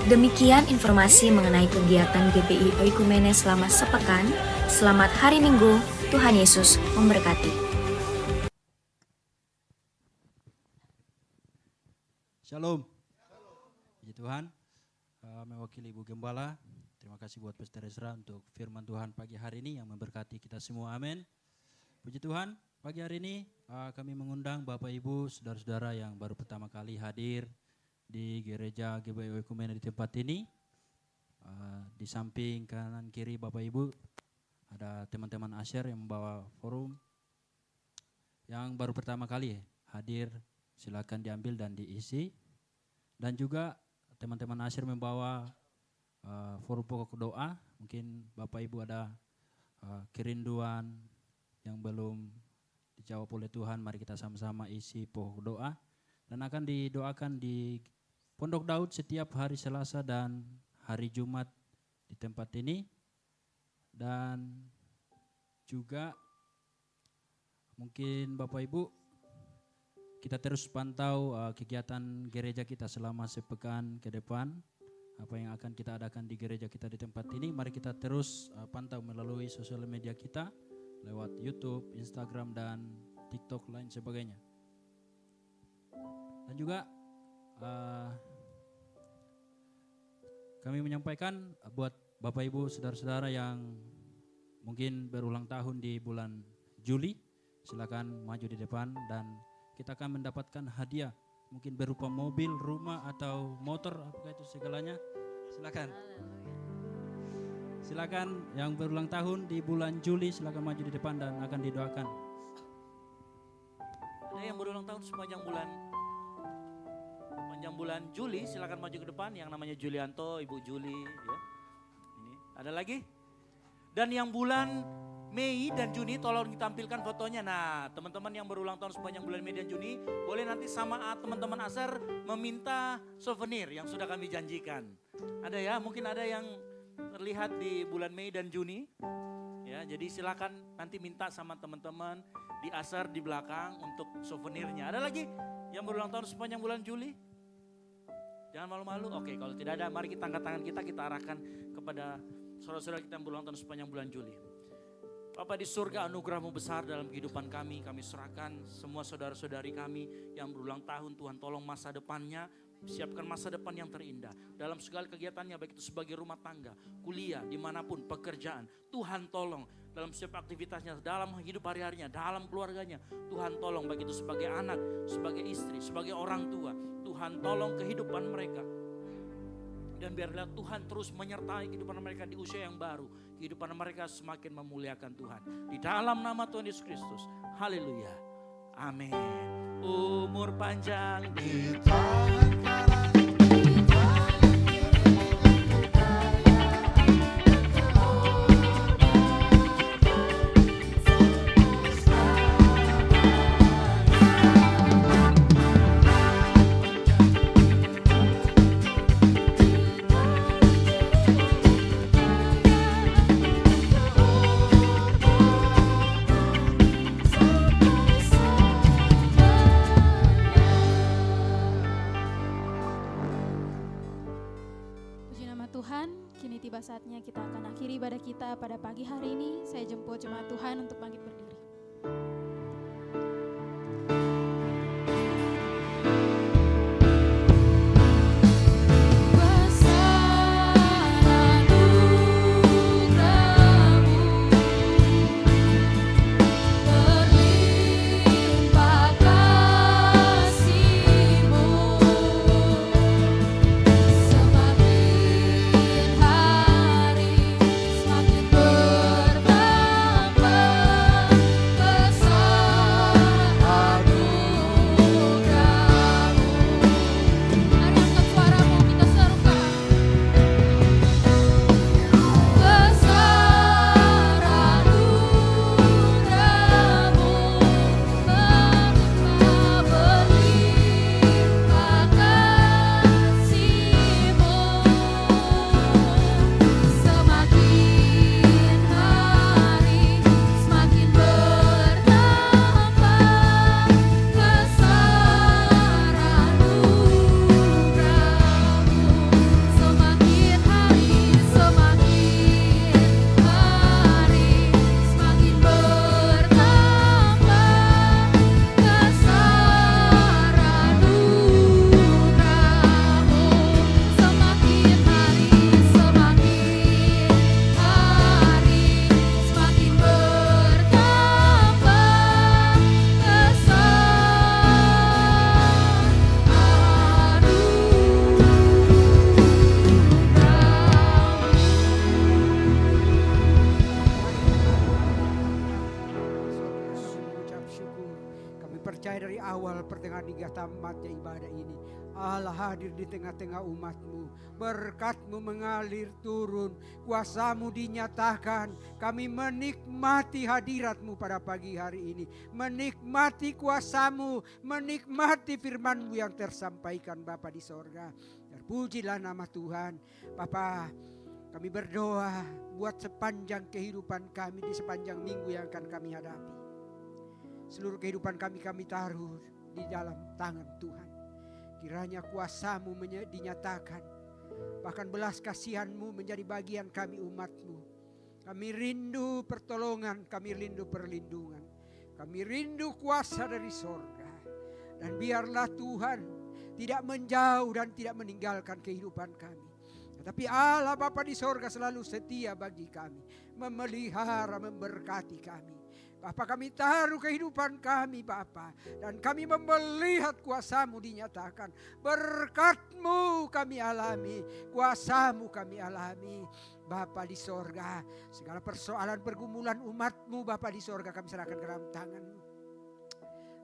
Speaker 5: Demikian informasi mengenai kegiatan GBI Oikumene selama sepekan. Selamat hari Minggu, Tuhan Yesus memberkati.
Speaker 3: Shalom. Puji Tuhan, mewakili Ibu Gembala, terima kasih buat Pastor Ezra untuk firman Tuhan pagi hari ini yang memberkati kita semua, amin. Puji Tuhan, pagi hari ini kami mengundang Bapak Ibu, saudara-saudara yang baru pertama kali hadir di gereja GBI Oikumene di tempat ini. Di samping kanan kiri Bapak Ibu ada teman-teman Asher yang membawa forum. Yang baru pertama kali hadir, silakan diambil dan diisi. Dan juga teman-teman Asher membawa forum pokok doa. Mungkin Bapak Ibu ada kerinduan yang belum dijawab oleh Tuhan, mari kita sama-sama isi pokok doa. Dan akan didoakan di Pondok Daud setiap hari Selasa dan hari Jumat di tempat ini. Dan juga mungkin Bapak Ibu, kita terus pantau kegiatan gereja kita selama sepekan ke depan. Apa yang akan kita adakan di gereja kita di tempat ini, mari kita terus pantau melalui sosial media kita, lewat YouTube, Instagram, dan TikTok lain sebagainya. Dan juga kami menyampaikan buat Bapak Ibu saudara-saudara yang mungkin berulang tahun di bulan Juli, silakan maju di depan dan kita akan mendapatkan hadiah, mungkin berupa mobil, rumah, atau motor, apakah itu segalanya. Silakan. Silakan yang berulang tahun di bulan Juli, silakan maju di depan dan akan didoakan.
Speaker 4: Ada yang berulang tahun sepanjang bulan Juli, silakan maju ke depan. Yang namanya Julianto, Ibu Juli, ya. Ini ada lagi. Dan yang bulan Mei dan Juni, tolong ditampilkan fotonya. Nah, teman-teman yang berulang tahun sepanjang bulan Mei dan Juni, boleh nanti sama teman-teman Asar meminta souvenir yang sudah kami janjikan. Ada ya, mungkin ada yang terlihat di bulan Mei dan Juni. Ya, jadi silakan nanti minta sama teman-teman di Asar di belakang untuk souvenirnya. Ada lagi yang berulang tahun sepanjang bulan Juli? Jangan malu-malu. Oke, kalau tidak ada, mari kita angkat tangan kita arahkan kepada saudara-saudara kita yang berulang tahun sepanjang bulan Juli. Bapa di surga, anugerah-Mu besar dalam kehidupan kami serahkan semua saudara-saudari kami yang berulang tahun. Tuhan tolong masa depannya, siapkan masa depan yang terindah. Dalam segala kegiatannya, baik itu sebagai rumah tangga, kuliah, dimanapun, pekerjaan. Tuhan tolong dalam setiap aktivitasnya, dalam hidup hari-harinya, dalam keluarganya. Tuhan tolong baik itu sebagai anak, sebagai istri, sebagai orang tua. Tuhan tolong kehidupan mereka. Dan biarlah Tuhan terus menyertai kehidupan mereka di usia yang baru. Kehidupan mereka semakin memuliakan Tuhan. Di dalam nama Tuhan Yesus Kristus. Haleluya. Amin. Umur panjang di tangan kanan.
Speaker 6: Tuhan, kini tiba saatnya kita akan akhiri ibadah kita pada pagi hari ini. Saya jemput jemaat Tuhan untuk bangkit berdiri.
Speaker 7: Dari awal pertengahan hingga tamatnya ibadah ini, Allah hadir di tengah-tengah umat-Mu. Berkat-Mu mengalir turun, kuasa-Mu dinyatakan. Kami menikmati hadirat-Mu pada pagi hari ini, menikmati kuasa-Mu, menikmati firman-Mu yang tersampaikan Bapa di sorga. Terpujilah nama Tuhan. Bapa, kami berdoa buat sepanjang kehidupan kami di sepanjang minggu yang akan kami hadapi. Seluruh kehidupan kami taruh di dalam tangan Tuhan. Kiranya kuasa-Mu dinyatakan. Bahkan belas kasihan-Mu menjadi bagian kami umat-Mu. Kami rindu pertolongan, kami rindu perlindungan. Kami rindu kuasa dari sorga. Dan biarlah Tuhan tidak menjauh dan tidak meninggalkan kehidupan kami. Tetapi Allah Bapa di sorga selalu setia bagi kami. Memelihara, memberkati kami. Bapa, kami taruh kehidupan kami Bapa, dan kami melihat kuasa-Mu dinyatakan. Berkat-Mu kami alami, kuasa-Mu kami alami. Bapa di sorga, segala persoalan pergumulan umat-Mu Bapa di sorga kami serahkan ke dalam tangan-Mu.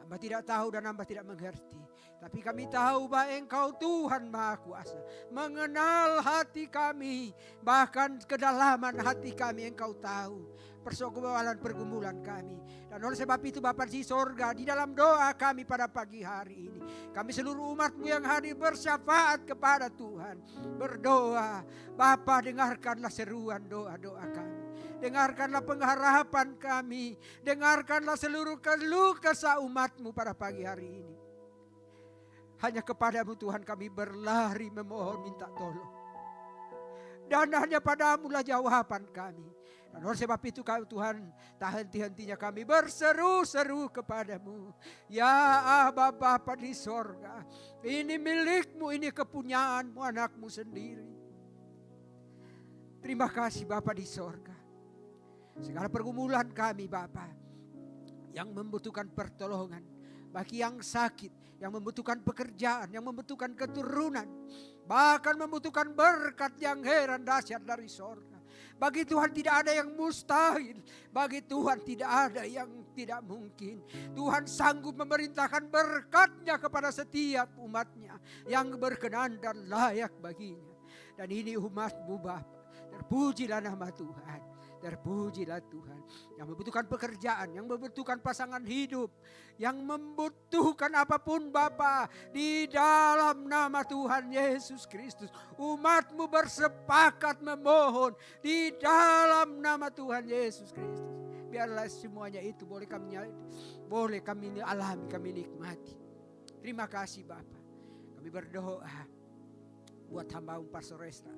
Speaker 7: Hamba tidak tahu dan hamba tidak mengerti, tapi kami tahu bahwa Engkau Tuhan Maha Kuasa, mengenal hati kami, bahkan kedalaman hati kami Engkau tahu. Persoalan pergumulan kami. Dan oleh sebab itu Bapa di sorga, di dalam doa kami pada pagi hari ini, kami seluruh umat-Mu yang hadir bersyafaat kepada Tuhan. Berdoa, Bapa dengarkanlah seruan doa-doa kami. Dengarkanlah pengharapan kami. Dengarkanlah seluruh keluh kesah umat-Mu pada pagi hari ini. Hanya kepadamu Tuhan kami berlari memohon minta tolong. Dan hanya padamu lah jawaban kami. Dan oleh sebab itu Tuhan, tak henti-hentinya kami berseru-seru kepadamu. Ya Aba Bapa di sorga, ini milik-Mu, ini kepunyaanmu, anak-Mu sendiri. Terima kasih Bapa di sorga. Segala pergumulan kami Bapa, yang membutuhkan pertolongan, bagi yang sakit, yang membutuhkan pekerjaan, yang membutuhkan keturunan, bahkan membutuhkan berkat yang heran dahsyat dari sorga. Bagi Tuhan tidak ada yang mustahil. Bagi Tuhan tidak ada yang tidak mungkin. Tuhan sanggup memerintahkan berkat-Nya kepada setiap umat-Nya yang berkenan dan layak baginya. Dan ini umat-Mu Bapa. Terpujilah nama Tuhan. Terpujilah Tuhan. Yang membutuhkan pekerjaan, yang membutuhkan pasangan hidup, yang membutuhkan apapun Bapa, di dalam nama Tuhan Yesus Kristus, umat-Mu bersepakat memohon di dalam nama Tuhan Yesus Kristus. Biarlah semuanya itu boleh kami alami, kami nikmati. Terima kasih Bapa. Kami berdoa buat hamba Pastor Resta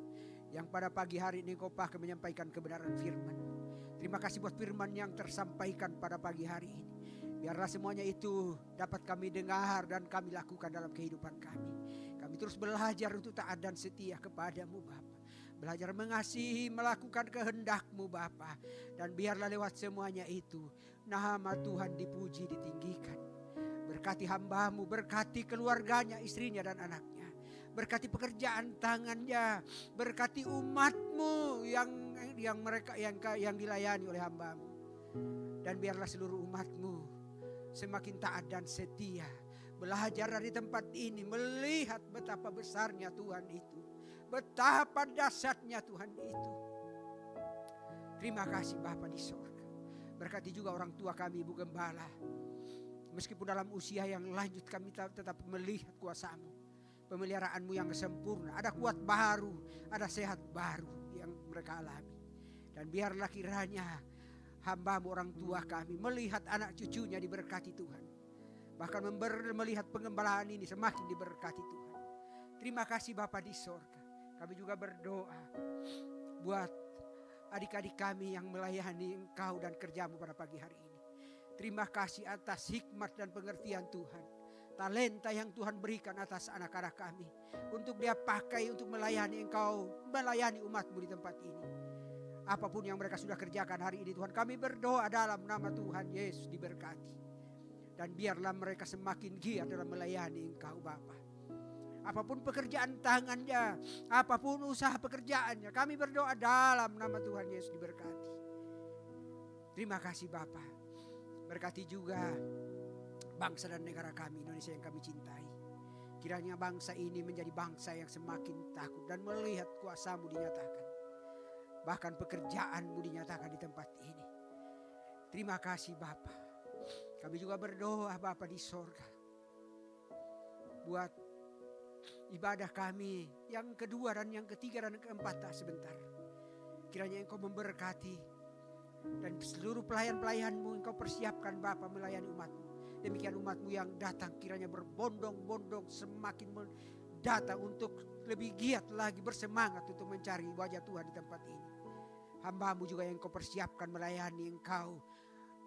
Speaker 7: yang pada pagi hari ini Engkau pakai menyampaikan kebenaran firman. Terima kasih buat firman yang tersampaikan pada pagi hari ini. Biarlah semuanya itu dapat kami dengar dan kami lakukan dalam kehidupan kami. Kami terus belajar untuk taat dan setia kepadamu Bapa. Belajar mengasihi, melakukan kehendak-Mu Bapa. Dan biarlah lewat semuanya itu nama Tuhan dipuji, ditinggikan. Berkati hamba-Mu, berkati keluarganya, istrinya dan anaknya. Berkati pekerjaan tangannya, berkati umat-Mu yang mereka yang dilayani oleh hamba-Mu. Dan biarlah seluruh umat-Mu semakin taat dan setia, belajar dari tempat ini, melihat betapa besarnya Tuhan itu, betapa dahsyatnya Tuhan itu. Terima kasih Bapa di sorga. Berkati juga orang tua kami, Ibu Gembala. Meskipun dalam usia yang lanjut, kami tetap melihat kuasa-Mu, pemeliharaanmu yang sempurna. Ada kuat baru, ada sehat baru yang mereka alami. Dan biarlah kiranya hamba-Mu orang tua kami melihat anak cucunya diberkati Tuhan. Bahkan melihat pengembalaan ini semakin diberkati Tuhan. Terima kasih Bapa di sorga. Kami juga berdoa buat adik-adik kami yang melayani Engkau dan kerja-Mu pada pagi hari ini. Terima kasih atas hikmat dan pengertian Tuhan. Talenta yang Tuhan berikan atas anak-anak kami, untuk dia pakai untuk melayani Engkau, melayani umat-Mu di tempat ini. Apapun yang mereka sudah kerjakan hari ini Tuhan, kami berdoa dalam nama Tuhan Yesus diberkati. Dan biarlah mereka semakin giat dalam melayani Engkau Bapa. Apapun pekerjaan tangannya, apapun usaha pekerjaannya, kami berdoa dalam nama Tuhan Yesus diberkati. Terima kasih Bapa. Berkati juga bangsa dan negara kami, Indonesia yang kami cintai. Kiranya bangsa ini menjadi bangsa yang semakin takut dan melihat kuasa-Mu dinyatakan. Bahkan pekerjaan-Mu dinyatakan di tempat ini. Terima kasih Bapa. Kami juga berdoa Bapa di sorga, buat ibadah kami yang kedua dan yang ketiga dan keempat tak sebentar. Kiranya Engkau memberkati dan seluruh pelayan-pelayan-Mu Engkau persiapkan Bapa melayani umat-Mu. Demikian umat-Mu yang datang kiranya berbondong-bondong semakin datang untuk lebih giat lagi, bersemangat untuk mencari wajah Tuhan di tempat ini. Hamba-Mu juga yang Engkau persiapkan melayani Engkau,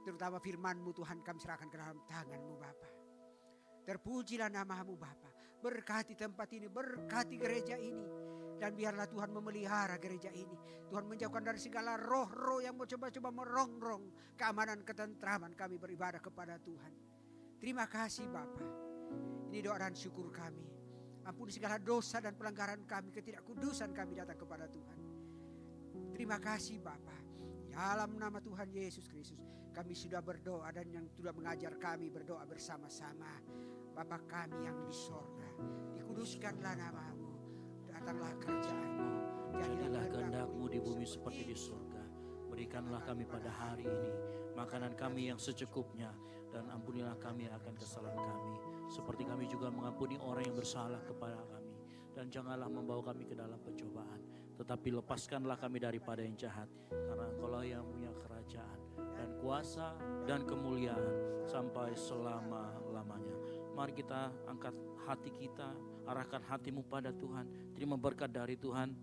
Speaker 7: terutama firman-Mu Tuhan kami serahkan ke dalam tangan-Mu Bapa. Terpujilah nama-Mu Bapa. Berkati tempat ini, berkati gereja ini. Dan biarlah Tuhan memelihara gereja ini. Tuhan menjauhkan dari segala roh-roh yang mau coba-coba merongrong keamanan, ketentraman kami beribadah kepada Tuhan. Terima kasih Bapa. Ini doa dan syukur kami. Ampuni segala dosa dan pelanggaran kami, ketidakkudusan kami datang kepada Tuhan. Terima kasih Bapa. Dalam nama Tuhan Yesus Kristus kami sudah berdoa, dan yang sudah mengajar kami berdoa bersama-sama. Bapa kami yang di sorga, dikuduskanlah nama-Mu, datanglah kerajaan-Mu,
Speaker 4: Jadilah kehendak-Mu di bumi seperti di surga. Berikanlah kami pada hari ini makanan kami yang secukupnya, dan ampunilah kami akan kesalahan kami, seperti kami juga mengampuni orang yang bersalah kepada kami. Dan janganlah membawa kami ke dalam pencobaan, tetapi lepaskanlah kami daripada yang jahat, karena Engkaulah yang punya kerajaan dan kuasa dan kemuliaan sampai selama-lamanya. Mari kita angkat hati kita, arahkan hatimu pada Tuhan. Terima berkat dari Tuhan.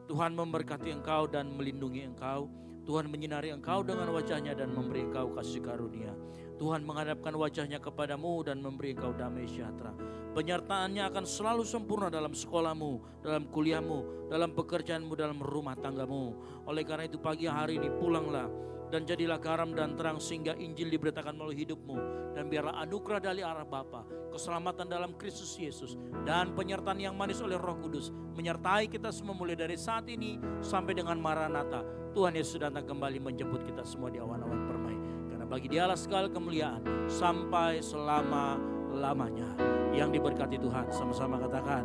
Speaker 4: Tuhan memberkati engkau dan melindungi engkau. Tuhan menyinari engkau dengan wajahnya dan memberi engkau kasih karunia. Tuhan menghadapkan wajahnya kepadamu dan memberi engkau damai sejahtera. Penyertaannya akan selalu sempurna dalam sekolahmu, dalam kuliahmu, dalam pekerjaanmu, dalam rumah tanggamu. Oleh karena itu pagi hari ini pulanglah dan jadilah garam dan terang sehingga Injil diberitakan melalui hidupmu. Dan biarlah anugerah dari arah Bapa, keselamatan dalam Kristus Yesus, dan penyertaan yang manis oleh Roh Kudus menyertai kita semua mulai dari saat ini sampai dengan Maranatha. Tuhan Yesus datang kembali menjemput kita semua di awan-awan permai. Karena bagi Dialah segala kemuliaan sampai selama-lamanya. Yang diberkati Tuhan, sama-sama katakan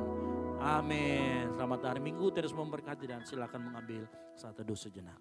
Speaker 4: amin. Selamat hari Minggu, terus memberkati, dan silakan mengambil saat teduh sejenak.